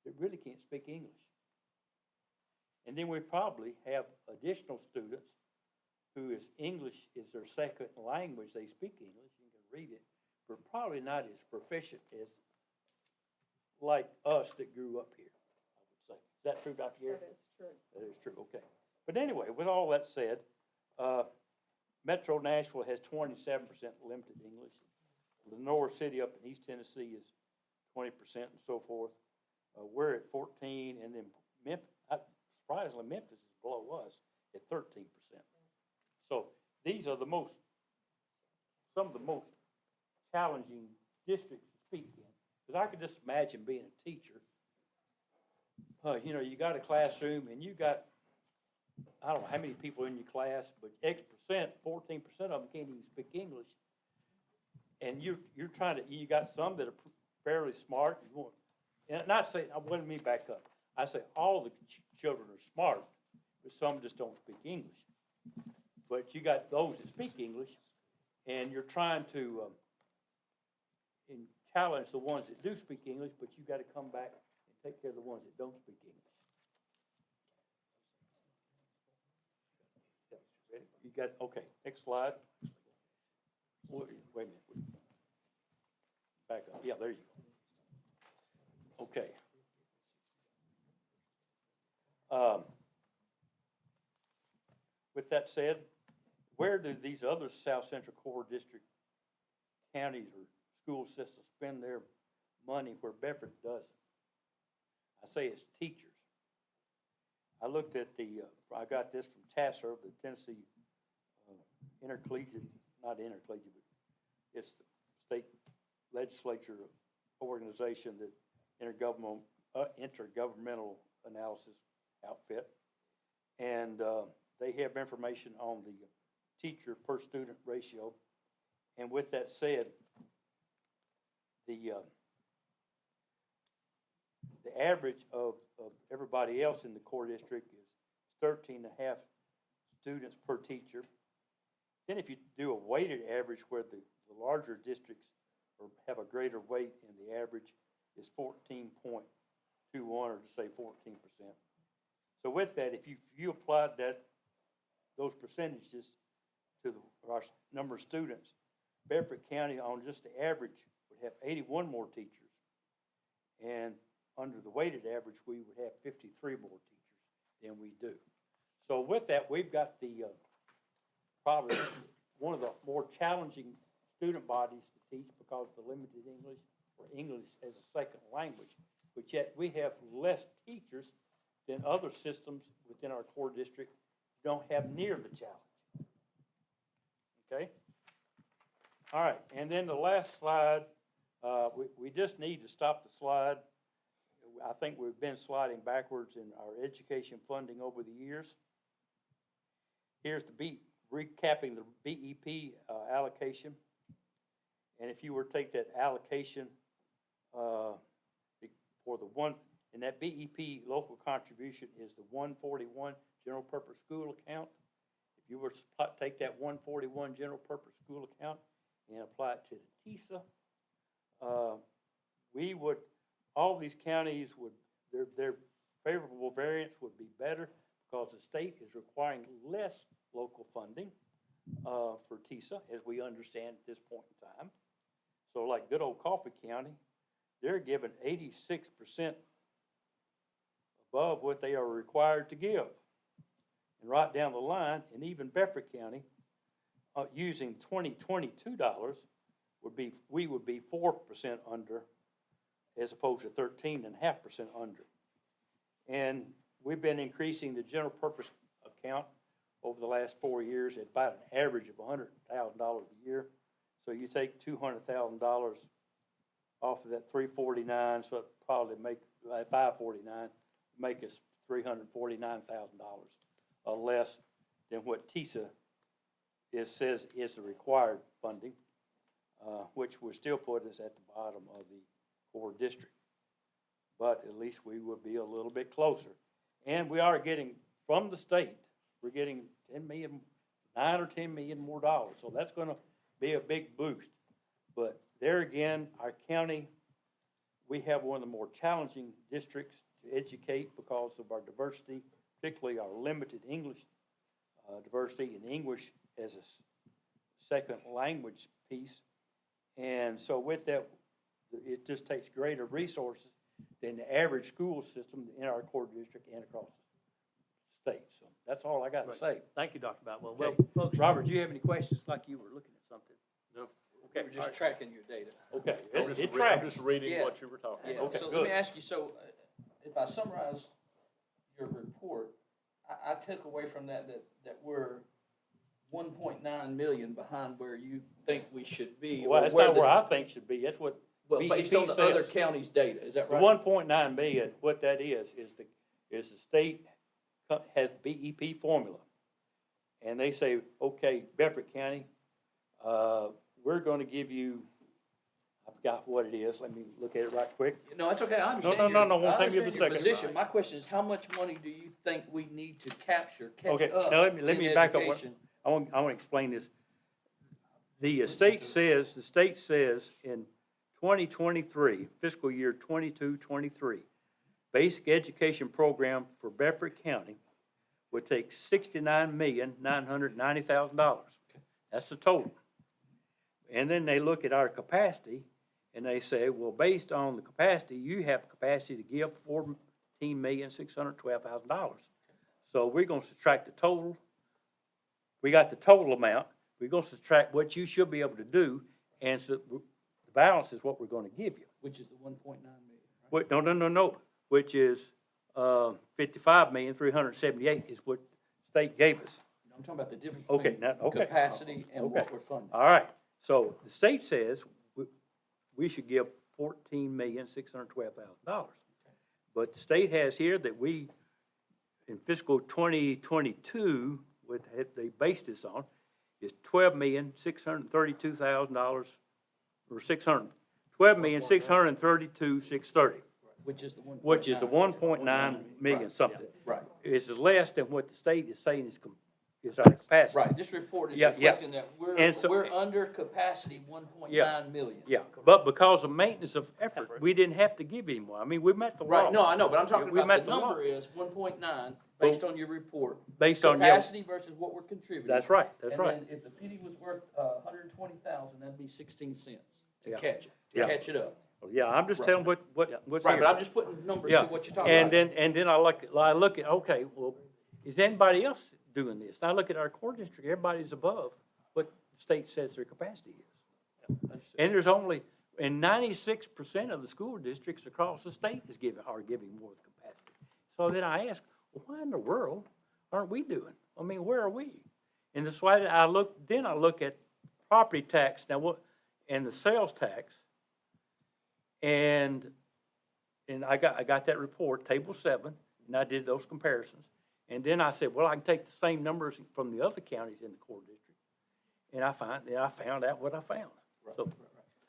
Speaker 8: that really can't speak English. And then we probably have additional students who English is their second language. They speak English, you can read it, but probably not as proficient as like us that grew up here, I would say. Is that true, Dr. Gary?
Speaker 3: That is true.
Speaker 8: That is true, okay. But anyway, with all that said, Metro Nashville has 27% limited English. Lenore City up in East Tennessee is 20% and so forth. We're at 14%, and then Memphis, surprisingly, Memphis is below us at 13%. So these are some of the most challenging districts to speak in. Because I could just imagine being a teacher you know, you got a classroom and you got, I don't know how many people in your class, but X percent, 14% of them can't even speak English. And you're trying to, you got some that are fairly smart. You want, and not say, let me back up. I say all the children are smart, but some just don't speak English. But you got those that speak English, and you're trying to and challenge the ones that do speak English, but you got to come back and take care of the ones that don't speak English. Ready? You got, okay, next slide. Wait a minute. Back up. Yeah, there you go. Okay. With that said, where do these other South Central Core District counties or school systems spend their money where Bedford doesn't? I say it's teachers. I looked at I got this from TASER, the Tennessee Intercollegiate, not intercollegiate, but it's the state legislature organization that intergovernmental analysis outfit. And they have information on the teacher per student ratio. And with that said, the average of everybody else in the core district is 13.5 students per teacher. Then if you do a weighted average where the larger districts have a greater weight and the average is 14.21, or to say 14%. So with that, if you applied those percentages to our number of students, Bedford County on just the average would have 81 more teachers. And under the weighted average, we would have 53 more teachers than we do. So with that, we've got the probably one of the more challenging student bodies to teach because of the limited English or English as a second language. But yet we have less teachers than other systems within our core district don't have near the challenge. Okay? All right, and then the last slide, we just need to stop the slide. I think we've been sliding backwards in our education funding over the years. Here's recapping the BEP allocation. And if you were to take that allocation for the one, and that BEP local contribution is the 141 general purpose school account. If you were to take that 141 general purpose school account and apply it to the TISA, all these counties their favorable variance would be better because the state is requiring less local funding for TISA, as we understand at this point in time. So like good old Coffee County, they're given 86% above what they are required to give. And right down the line, and even Bedford County, using 2022 dollars, we would be 4% under, as opposed to 13.5% under. And we've been increasing the general purpose account over the last 4 years at about an average of $100,000 a year. So you take $200,000 off of that 349, so it probably make 549, make us $349,000 less than what TISA says is the required funding, which would still put us at the bottom of the core district. But at least we would be a little bit closer. And we are getting, from the state, we're getting 9 or 10 million more dollars. So that's going to be a big boost. But there again, our county, we have one of the more challenging districts to educate because of our diversity, particularly our limited English diversity and English as a second language piece. And so with that, it just takes greater resources than the average school system in our core district and across the state. So that's all I got to say.
Speaker 9: Thank you, Dr. Boutwell.
Speaker 8: Okay.
Speaker 9: Well, folks,
Speaker 8: Robert, do you have any questions? Like you were looking at something.
Speaker 6: No.
Speaker 2: Okay, we're just tracking your data.
Speaker 8: Okay,
Speaker 6: I'm just reading
Speaker 2: Yeah.
Speaker 6: what you were talking
Speaker 2: Yeah,
Speaker 6: about.
Speaker 8: Okay,
Speaker 2: so
Speaker 8: good.
Speaker 2: let me ask you, so if I summarize your report, I took away from that we're 1.9 million behind where you think we should be.
Speaker 8: Well,
Speaker 2: or
Speaker 8: that's
Speaker 2: where
Speaker 8: not
Speaker 2: the-
Speaker 8: where I think should be. That's what
Speaker 2: Well, based on the
Speaker 8: BEP
Speaker 2: other
Speaker 8: says-
Speaker 2: counties' data, is that
Speaker 8: The
Speaker 2: right?
Speaker 8: 1.9 million, what that is the state has the BEP formula. And they say, okay, Bedford County, we're gonna give you, I forgot what it is, let me look at it right quick.
Speaker 2: No, it's okay, I understand
Speaker 8: no,
Speaker 2: your,
Speaker 8: won't
Speaker 2: I
Speaker 8: take me
Speaker 2: understand
Speaker 8: a
Speaker 2: your
Speaker 8: second.
Speaker 2: position. My question is, how much money do you think we need to catch
Speaker 8: Okay,
Speaker 2: up
Speaker 8: now let me
Speaker 2: in
Speaker 8: back up.
Speaker 2: education?
Speaker 8: I want to explain this. The state says in 2023, fiscal year 22-23, basic education program for Bedford County would take $69,990,000. That's the total. And then they look at our capacity and they say, well, based on the capacity, you have capacity to give $14,612,000. So we're going to subtract the total. We got the total amount. We're going to subtract what you should be able to do, and so the balance is what we're going to give you.
Speaker 2: Which is the 1.9 million, right?
Speaker 8: Wait, no. Which is 55,378 is what the state gave us.
Speaker 2: I'm talking about the difference
Speaker 8: Okay,
Speaker 2: between
Speaker 8: now, okay.
Speaker 2: capacity and
Speaker 8: Okay.
Speaker 2: what we're funding.
Speaker 8: All right. So the state says we should give $14,612,000. But the state has here that we, in fiscal 2022, what they based this on, is $12,632,000, or $12,632,630,
Speaker 2: Which is the 1.9.
Speaker 8: which is the 1.9 million something.
Speaker 2: Right,
Speaker 8: It's less than what the state is saying is our capacity.
Speaker 2: right. This report is
Speaker 8: Yeah, yeah.
Speaker 2: reflecting that
Speaker 8: And so-
Speaker 2: we're under capacity 1.9 million.
Speaker 8: Yeah, but because of maintenance of effort, we didn't have to give any more. I mean, we met the law.
Speaker 2: Right, no, I know, but I'm talking
Speaker 8: We
Speaker 2: about
Speaker 8: met
Speaker 2: the
Speaker 8: the law.
Speaker 2: number is 1.9 based on your report.
Speaker 8: Based on your,
Speaker 2: Capacity versus what we're contributing.
Speaker 8: that's right, that's
Speaker 2: And
Speaker 8: right.
Speaker 2: then if the penny was worth 120,000, that'd be 16 cents to
Speaker 8: Yeah.
Speaker 2: catch it,
Speaker 8: Yeah.
Speaker 2: to catch it up.
Speaker 8: Yeah, I'm just telling what's
Speaker 2: Right,
Speaker 8: here.
Speaker 2: but I'm just putting numbers to
Speaker 8: Yeah,
Speaker 2: what you're talking
Speaker 8: and
Speaker 2: about.
Speaker 8: then I look at, okay, well, is anybody else doing this? And I look at our core district, everybody's above what the state says their capacity is.
Speaker 2: Understood.
Speaker 8: And there's only, and 96% of the school districts across the state are giving more capacity. So then I ask, well, why in the world aren't we doing? I mean, where are we? And that's why I look at property tax and the sales tax. And I got that report, table 7, and I did those comparisons. And then I said, well, I can take the same numbers from the other counties in the core district. And I found out what I found. So,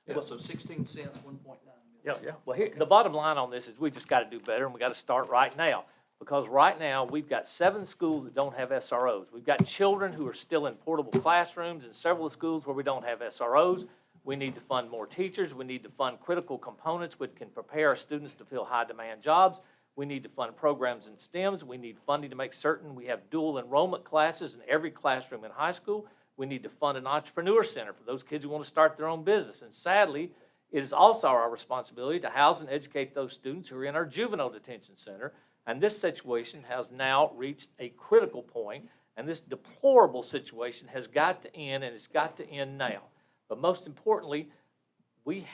Speaker 2: Yeah, so 16 cents, 1.9 million.
Speaker 8: yeah.
Speaker 9: Well, here, the bottom line on this is we just got to do better, and we got to start right now. Because right now, we've got 7 schools that don't have SROs. We've got children who are still in portable classrooms in several schools where we don't have SROs. We need to fund more teachers. We need to fund critical components which can prepare our students to fill high-demand jobs. We need to fund programs in STEMs. We need funding to make certain we have dual enrollment classes in every classroom in high school. We need to fund an entrepreneur center for those kids who want to start their own business. And sadly, it is also our responsibility to house and educate those students who are in our juvenile detention center. And this situation has now reached a critical point, and this deplorable situation has got to end, and it's got to end now. But most importantly, we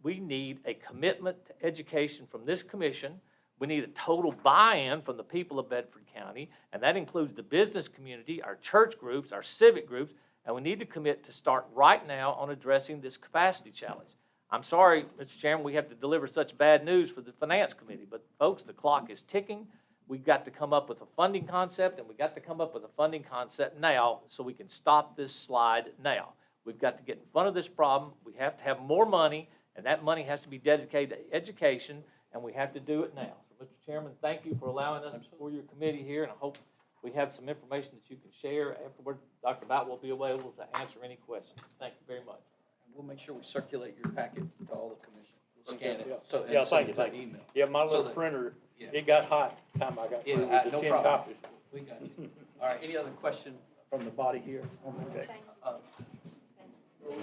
Speaker 9: need a commitment to education from this commission. We need a total buy-in from the people of Bedford County, and that includes the business community, our church groups, our civic groups, and we need to commit to start right now on addressing this capacity challenge. I'm sorry, Mr. Chairman, we have to deliver such bad news for the Finance Committee, but folks, the clock is ticking. We've got to come up with a funding concept, and we've got to come up with a funding concept now so we can stop this slide now. We've got to get in front of this problem. We have to have more money, and that money has to be dedicated to education, and we have to do it now. So, Mr. Chairman, thank you for allowing us for your committee here, and I hope we have some information that you can share afterward. Dr. Bout will be available to answer any questions. Thank you very much.
Speaker 2: And we'll make sure we circulate your packet to all the commission. We'll scan it, so,
Speaker 8: Yeah,
Speaker 2: and send
Speaker 8: thank
Speaker 2: it
Speaker 8: you,
Speaker 2: by
Speaker 8: thank you.
Speaker 2: email.
Speaker 8: Yeah, my
Speaker 2: So
Speaker 8: little
Speaker 2: that-
Speaker 8: printer,
Speaker 2: yeah.
Speaker 8: it got hot the time I got
Speaker 2: Yeah,
Speaker 8: printed, the
Speaker 2: no
Speaker 8: 10
Speaker 2: problem.
Speaker 8: copies.
Speaker 2: We got you. All right, any other question from the body here?
Speaker 8: Okay.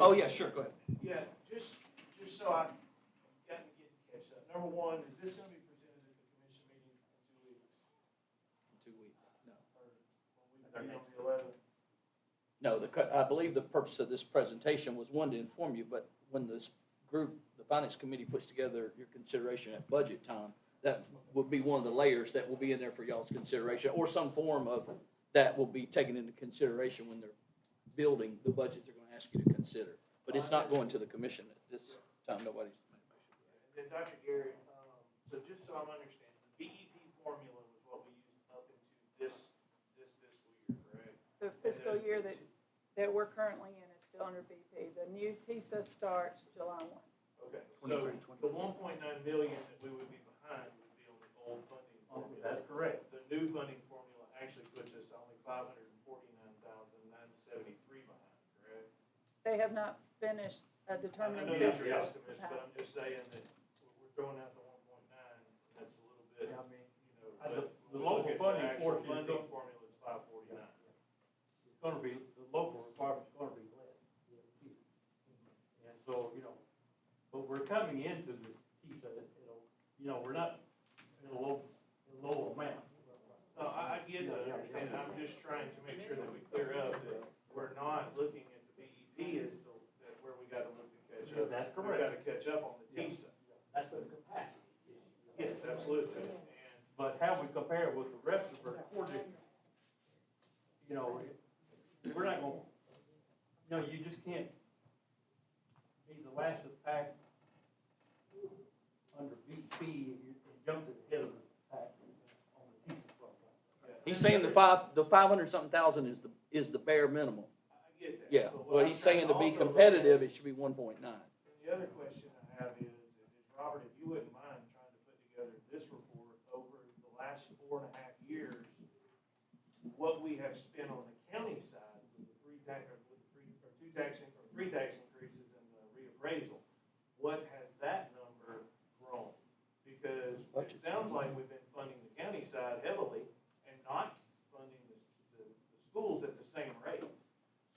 Speaker 2: Oh, yeah, sure, go ahead.
Speaker 11: Yeah, just so I got to catch up. Number one, is this gonna be presented at the commission meeting in 2 weeks?
Speaker 2: 2 weeks, no.
Speaker 11: Or will we be on the 11th?
Speaker 2: No, I believe the purpose of this presentation was, one, to inform you, but when this group, the Finance Committee, puts together your consideration at budget time, that would be one of the layers that will be in there for y'all's consideration, or some form of that will be taken into consideration when they're building the budget they're gonna ask you to consider. But it's not going to the commission at this time, nobody's made a
Speaker 11: then Dr. Garrett, so just so I'm understanding, the BEP formula was what we used up into this fiscal year, correct?
Speaker 3: The fiscal year that we're currently in is still under BP. The new TISA starts July 1.
Speaker 11: Okay, so the 1.9 million that we would be behind would be on the old funding formula.
Speaker 8: That's correct.
Speaker 11: The new funding formula actually puts us only 549,973 behind, correct?
Speaker 3: They have not finished
Speaker 11: I
Speaker 3: determining
Speaker 11: know
Speaker 3: this.
Speaker 11: these are estimates, but I'm just saying that we're throwing out the 1.9, and that's a little bit,
Speaker 8: Yeah, I mean,
Speaker 11: you know,
Speaker 8: the-
Speaker 11: but
Speaker 8: the
Speaker 11: when we look
Speaker 8: local
Speaker 11: at
Speaker 8: funding
Speaker 11: actual
Speaker 8: portion is
Speaker 11: funding
Speaker 8: go-
Speaker 11: formula is 549.
Speaker 8: It's gonna be, the local requirement's gonna be less. And so, but we're coming into this TISA, we're not in a low amount.
Speaker 11: No, I get that, and I'm just trying to make sure that we clear up that we're not looking at the BEP as where we gotta look to catch
Speaker 8: Yeah,
Speaker 11: up.
Speaker 8: that's
Speaker 11: We
Speaker 8: correct.
Speaker 11: gotta catch up on the TISA.
Speaker 8: That's the capacity issue.
Speaker 11: Yes, absolutely, and
Speaker 8: But how we compare it with the rest of our core districts, we're not gonna, you just can't be the last of the pack under BP and jump to the head of the pack on the TISA program.
Speaker 2: He's saying the 500-something thousand is the bare minimum.
Speaker 11: I get that.
Speaker 2: Yeah,
Speaker 11: So what
Speaker 2: well,
Speaker 11: I'm
Speaker 2: he's saying to
Speaker 11: trying
Speaker 2: be
Speaker 11: also look
Speaker 2: competitive,
Speaker 11: at-
Speaker 2: it should be 1.9.
Speaker 11: The other question I have is Robert, if you wouldn't mind trying to put together this report over the last 4.5 years, what we have spent on the county side with the three tax increases and the reappraisal, what has that number grown? Because it sounds like we've been funding the county side heavily and not funding the schools at the same rate.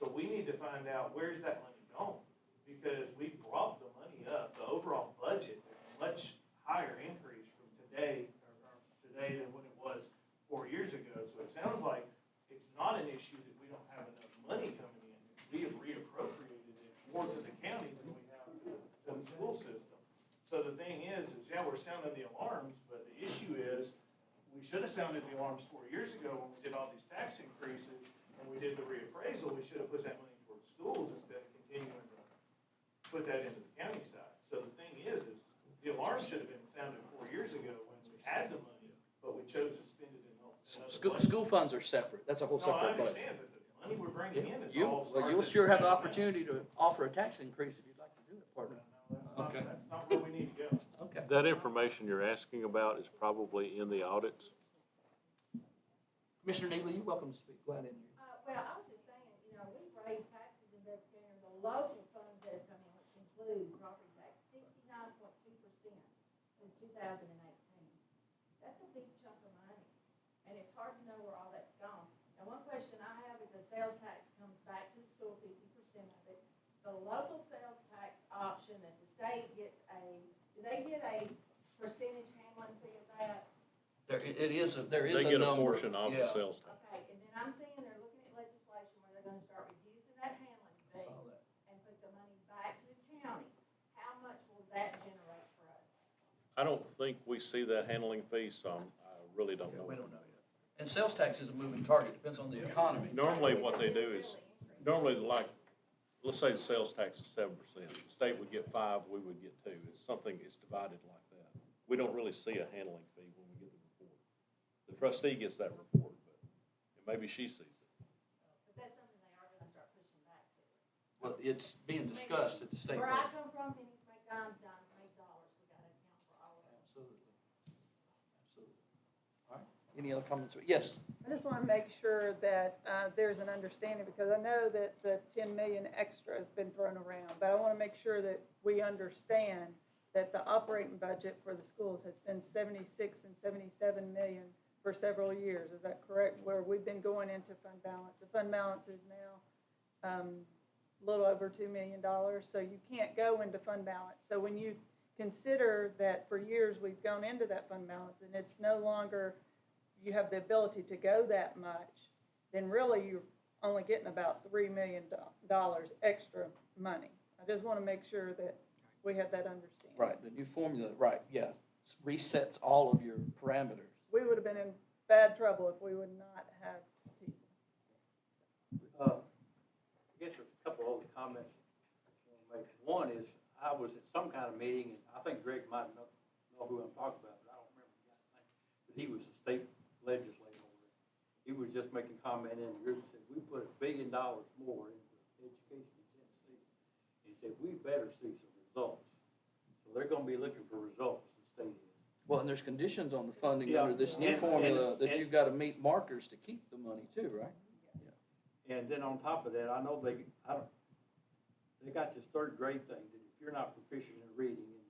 Speaker 11: So we need to find out where's that money gone, because we brought the money up. The overall budget is a much higher increase from today than what it was 4 years ago. So it sounds like it's not an issue that we don't have enough money coming in. We have reappropriated it more to the county than we have to the school system. So the thing is yeah, we're sounding the alarms, but the issue is we should have sounded the alarms 4 years ago when we did all these tax increases and we did the reappraisal. We should have put that money towards schools instead of continuing to put that into the county side. So the thing is the alarm should have been sounded 4 years ago when we had the money, but we chose to spend it in other places.
Speaker 2: School funds are separate, that's a whole
Speaker 11: No, I
Speaker 2: separate budget.
Speaker 11: understand, but the money we're bringing in is
Speaker 2: You,
Speaker 11: all.
Speaker 2: well, you'll
Speaker 11: starts at
Speaker 2: sure have the
Speaker 11: same
Speaker 2: opportunity to offer a tax increase if you'd like to do it, partner.
Speaker 11: amount.
Speaker 2: Okay.
Speaker 11: That's not where we need to go.
Speaker 2: Okay.
Speaker 6: That information you're asking about is probably in the audits.
Speaker 2: Commissioner Neely, you're welcome to speak, go ahead.
Speaker 4: Well, I was just saying, we've raised taxes in Bedford County, the local funds that have come in, which include property tax, 69.2% since 2018. That's a big chunk of money, and it's hard to know where all that's gone. And one question I have is the sales tax comes back to the school, 50% of it. The local sales tax option that the state gets do they get a percentage handling fee of that?
Speaker 2: There is a number.
Speaker 6: They get a portion of the
Speaker 2: Yeah.
Speaker 6: sales tax.
Speaker 4: Okay, and then I'm seeing they're looking at legislation where they're gonna start reducing that handling fee
Speaker 2: Saw that.
Speaker 4: and put the money back to the county. How much will that generate for us?
Speaker 6: I don't think we see that handling fee, so I really don't
Speaker 2: Yeah,
Speaker 6: know.
Speaker 2: we don't know yet. And sales tax is a moving target, depends on the economy.
Speaker 6: Normally, what they do is, normally like, let's say the sales tax is 7%. The state would get 5, we would get 2. It's something, it's divided like that. We don't really see a handling fee when we get the report. The trustee gets that report, but and maybe she sees it.
Speaker 4: But that's something they are gonna start pushing back to us.
Speaker 2: Well, it's being discussed at the state
Speaker 4: Where I
Speaker 2: level.
Speaker 4: come from, pennies make dimes, dimes make dollars. We gotta account for all of it.
Speaker 2: Absolutely. Absolutely. All right, any other comments? Yes,
Speaker 3: I just want to make sure that there's an understanding, because I know that the 10 million extra has been thrown around, but I want to make sure that we understand that the operating budget for the schools has been 76 and 77 million for several years. Is that correct? Where we've been going into fund balance. The fund balance is now a little over $2 million, so you can't go into fund balance. So when you consider that for years we've gone into that fund balance and it's no longer, you have the ability to go that much, then really you're only getting about $3 million extra money. I just want to make sure that we have that understanding.
Speaker 2: right, the new formula, right, yeah, resets all of your parameters.
Speaker 3: We would have been in bad trouble if we would not have TISA.
Speaker 8: I guess there's a couple other comments I want to make. One is, I was at some kind of meeting, and I I think Greg might know who I'm talking about, but I don't remember the guy's name. But he was a state legislator over there. He was just making comment in the group, said, we put $1 billion more into education in Tennessee. He said, we better see some results. So they're gonna be looking for results, the state is.
Speaker 2: Well, and there's conditions on the funding
Speaker 8: Yeah,
Speaker 2: under this new
Speaker 8: and-
Speaker 2: formula that
Speaker 8: and-
Speaker 2: you've got to meet markers to keep the money too, right?
Speaker 8: And then on top of that, I know they got this third grade thing, that if you're not proficient in reading, and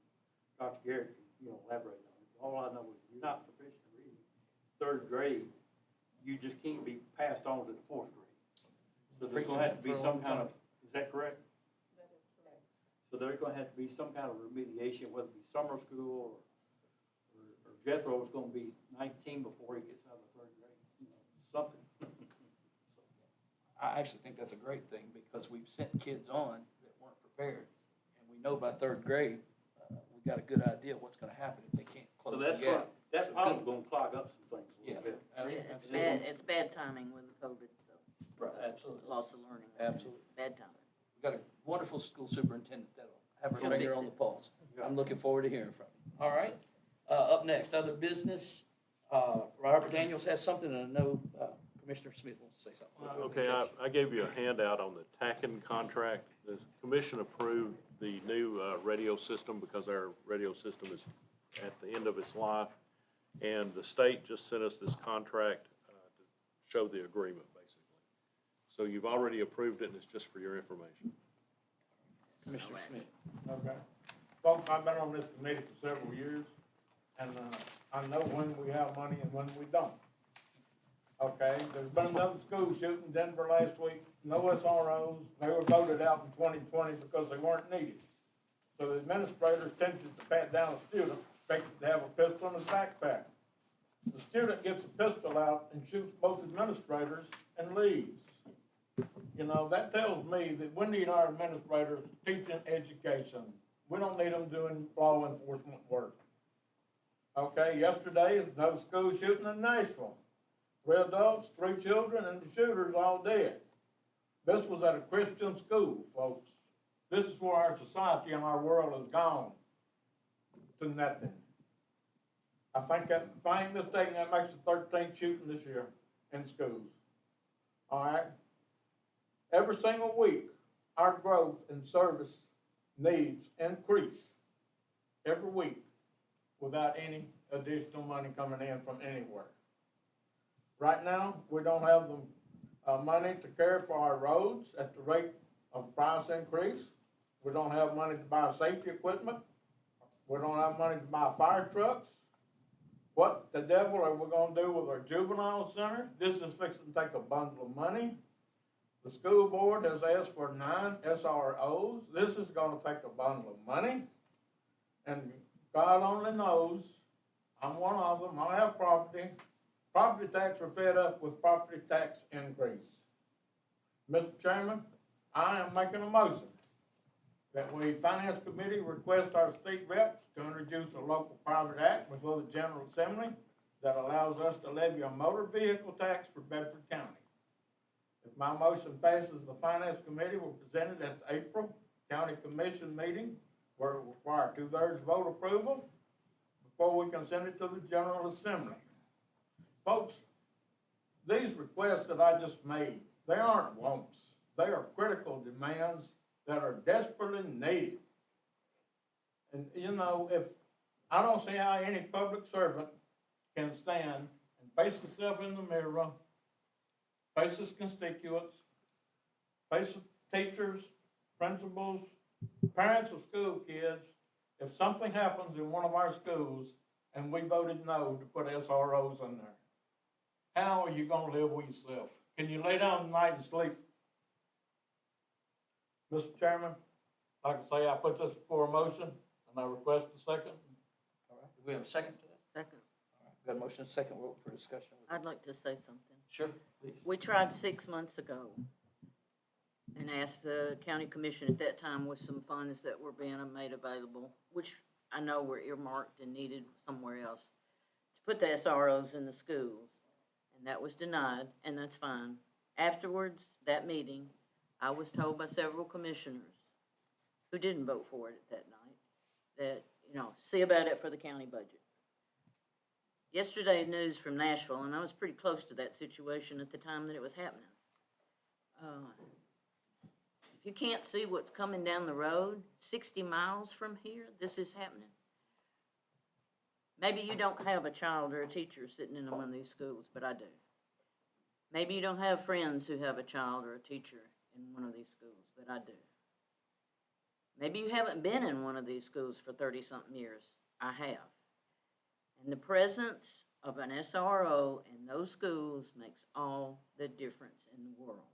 Speaker 8: Dr. Garrett can, elaborate on it. All I know is if you're not proficient in reading, third grade, you just can't be passed on to the fourth grade. So there's gonna have to be some kind of, is that correct?
Speaker 3: That is correct.
Speaker 8: So there's gonna have to be some kind of remediation, whether it be summer school or Jethro's gonna be 19 before he gets out of the third grade, something.
Speaker 2: I actually think that's a great thing because we've sent kids on that weren't prepared. And we know by third grade, we got a good idea what's gonna happen if they can't
Speaker 8: So
Speaker 2: close
Speaker 8: that's
Speaker 2: the gap.
Speaker 8: right, that's probably gonna clog up some things a
Speaker 2: Yeah.
Speaker 8: little bit.
Speaker 7: It's bad timing with the COVID, so.
Speaker 2: Right, absolutely,
Speaker 7: Loss of learning.
Speaker 2: absolutely.
Speaker 7: Bad timing.
Speaker 2: We've got a wonderful school superintendent that'll have her
Speaker 7: He'll
Speaker 2: finger
Speaker 7: fix
Speaker 2: on
Speaker 7: it.
Speaker 2: the pulse.
Speaker 8: Yeah.
Speaker 2: I'm looking forward to hearing from you. All right, up next, other business. Robert Daniels has something, and I know Commissioner Smith wants to say something.
Speaker 6: Okay, I gave you a handout on the TACN contract. The commission approved the new radio system because our radio system is at the end of its life. And the state just sent us this contract to show the agreement, basically. So you've already approved it, and it's just for your information.
Speaker 2: Commissioner Smith.
Speaker 1: Okay. Folks, I've been on this committee for several years, and I know when we have money and when we don't. Okay, there's been another school shooting in Denver last week, no SROs, they were voted out in 2020 because they weren't needed. So the administrators tempted to pat down a student, expected to have a pistol in his backpack. The student gets a pistol out and shoots both administrators and leaves. That tells me that we need our administrators teaching education. We don't need them doing law enforcement work. Okay, yesterday, another school shooting in Nashville. 3 adults, 3 children, and the shooters all dead. This was at a Christian school, folks. This is where our society and our world has gone to nothing. If I ain't mistaken, that makes the 13th shooting this year in schools. All right? Every single week, our growth in service needs increase every week without any additional money coming in from anywhere. Right now, we don't have the money to care for our roads at the rate of price increase. We don't have money to buy safety equipment. We don't have money to buy fire trucks. What the devil are we gonna do with our juvenile center? This is fixing to take a bundle of money. The school board has asked for 9 SROs. This is gonna take a bundle of money. And God only knows, I'm one of them, I have property. Property tax, we're fed up with property tax increase. Mr. Chairman, I am making a motion that we, Finance Committee, request our state reps to introduce a local private act before the General Assembly that allows us to levy a motor vehicle tax for Bedford County. If my motion passes, the Finance Committee will present it at the April County Commission meeting, where it will require 2/3 vote approval before we can send it to the General Assembly. Folks, these requests that I just made, they aren't wants. They are critical demands that are desperately needed. And if I don't see how any public servant can stand and face himself in the mirror, face his constituents, face the teachers, principals, parents of school kids, if something happens in one of our schools and we voted no to put SROs in there. How are you gonna live with yourself? Can you lay down tonight and sleep? Mr. Chairman, like I say, I put this before a motion, and I request a second.
Speaker 2: All right, do we have a second to that?
Speaker 7: Second.
Speaker 2: All right, got a motion, second, we'll open for discussion.
Speaker 7: I'd like to say something.
Speaker 2: Sure, please.
Speaker 7: We tried 6 months ago and asked the county commission at that time with some funds that were being made available, which I know were earmarked and needed somewhere else, to put the SROs in the schools. And that was denied, and that's fine. Afterwards, that meeting, I was told by several commissioners who didn't vote for it at that night, that see about it for the county budget. Yesterday's news from Nashville, and I was pretty close to that situation at the time that it was happening. If you can't see what's coming down the road, 60 miles from here, this is happening. Maybe you don't have a child or a teacher sitting in one of these schools, but I do. Maybe you don't have friends who have a child or a teacher in one of these schools, but I do. Maybe you haven't been in one of these schools for 30-something years. I have. And the presence of an SRO in those schools makes all the difference in the world.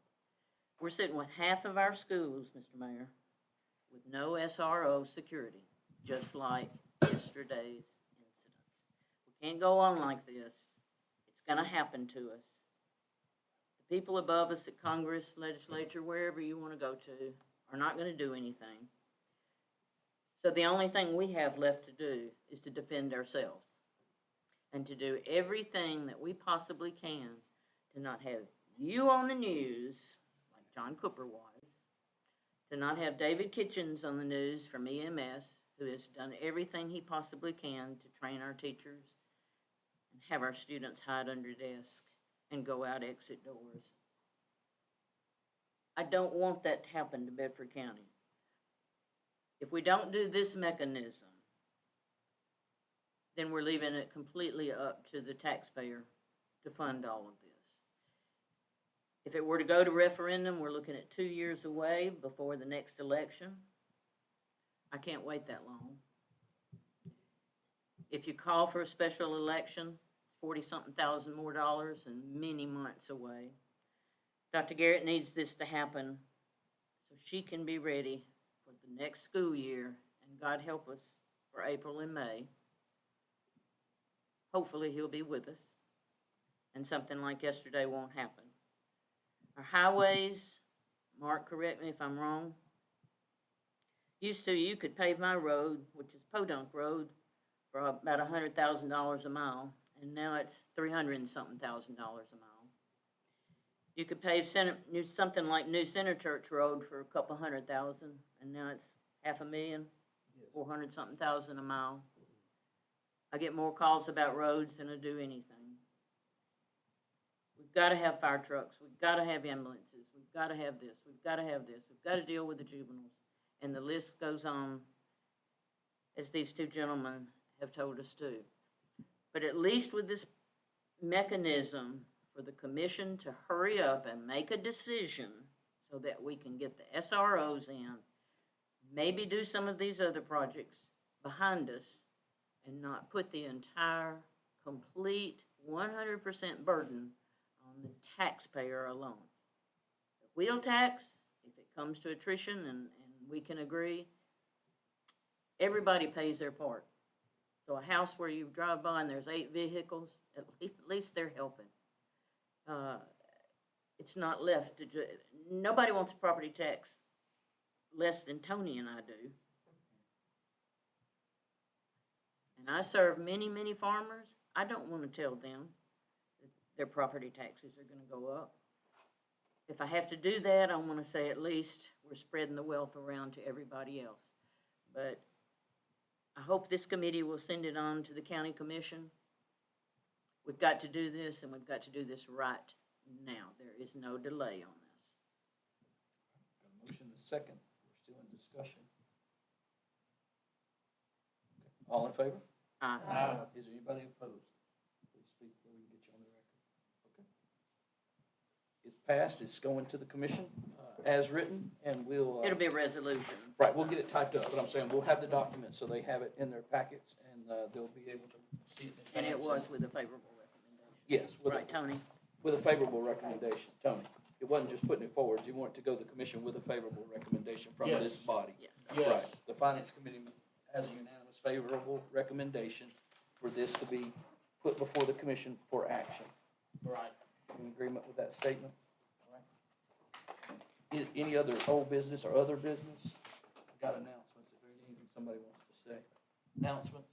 Speaker 7: We're sitting with half of our schools, Mr. Mayor, with no SRO security, just like yesterday's incidents. We can't go on like this. It's going to happen to us. The people above us at Congress, legislature, wherever you want to go to, are not going to do anything. So the only thing we have left to do is to defend ourselves and to do everything that we possibly can to not have you on the news, like John Cooper was, to not have David Kitchens on the news from EMS, who has done everything he possibly can to train our teachers and have our students hide under desks and go out exit doors. I don't want that to happen to Bedford County. If we don't do this mechanism, then we're leaving it completely up to the taxpayer to fund all of this. If it were to go to referendum, we're looking at 2 years away before the next election. I can't wait that long. If you call for a special election, it's 40-something thousand more dollars and many months away. Dr. Garrett needs this to happen so she can be ready for the next school year, and God help us for April and May. Hopefully he'll be with us, and something like yesterday won't happen. Our highways, Mark, correct me if I'm wrong, used to, you could pave my road, which is Podunk Road, for about $100,000 a mile, and now it's $300-something thousand a mile. You could pave something like New Center Church Road for a couple $100,000, and now it's $500,000, 400-something thousand a mile. I get more calls about roads than I do anything. We've got to have fire trucks. We've got to have ambulances. We've got to have this. We've got to have this. We've got to deal with the juveniles. And the list goes on, as these two gentlemen have told us to. But at least with this mechanism for the commission to hurry up and make a decision so that we can get the SROs in, maybe do some of these other projects behind us, and not put the entire, complete, 100% burden on the taxpayer alone. The wheel tax, if it comes to attrition and we can agree, everybody pays their part. So a house where you drive by and there's 8 vehicles, at least they're helping. It's not left to, nobody wants a property tax less than Tony and I do. And I serve many, many farmers. I don't want to tell them that their property taxes are going to go up. If I have to do that, I want to say at least we're spreading the wealth around to everybody else. But I hope this committee will send it on to the county commission. We've got to do this, and we've got to do this right now. There is no delay on this.
Speaker 2: Got a motion and a second. We're still in discussion. Okay. All in favor?
Speaker 7: Aye.
Speaker 2: Is there anybody opposed? Please speak so we can get you on the record. Okay. It's passed. It's going to the commission as written, and we'll.
Speaker 7: It'll be a resolution.
Speaker 2: Right, we'll get it typed up, but I'm saying we'll have the documents so they have it in their packets, and they'll be able to see it.
Speaker 7: And it was with a favorable recommendation.
Speaker 2: Yes.
Speaker 7: Right, Tony?
Speaker 2: With a favorable recommendation, Tony. It wasn't just putting it forward. You want it to go to the commission with a favorable recommendation from
Speaker 1: Yes.
Speaker 2: this body.
Speaker 7: Yeah.
Speaker 1: Yes.
Speaker 2: Right. The finance committee has a unanimous favorable recommendation for this to be put before the commission for action.
Speaker 1: Right.
Speaker 2: In agreement with that statement? All right. Any other old business or other business? Got announcements, if there's anything somebody wants to say. Announcements?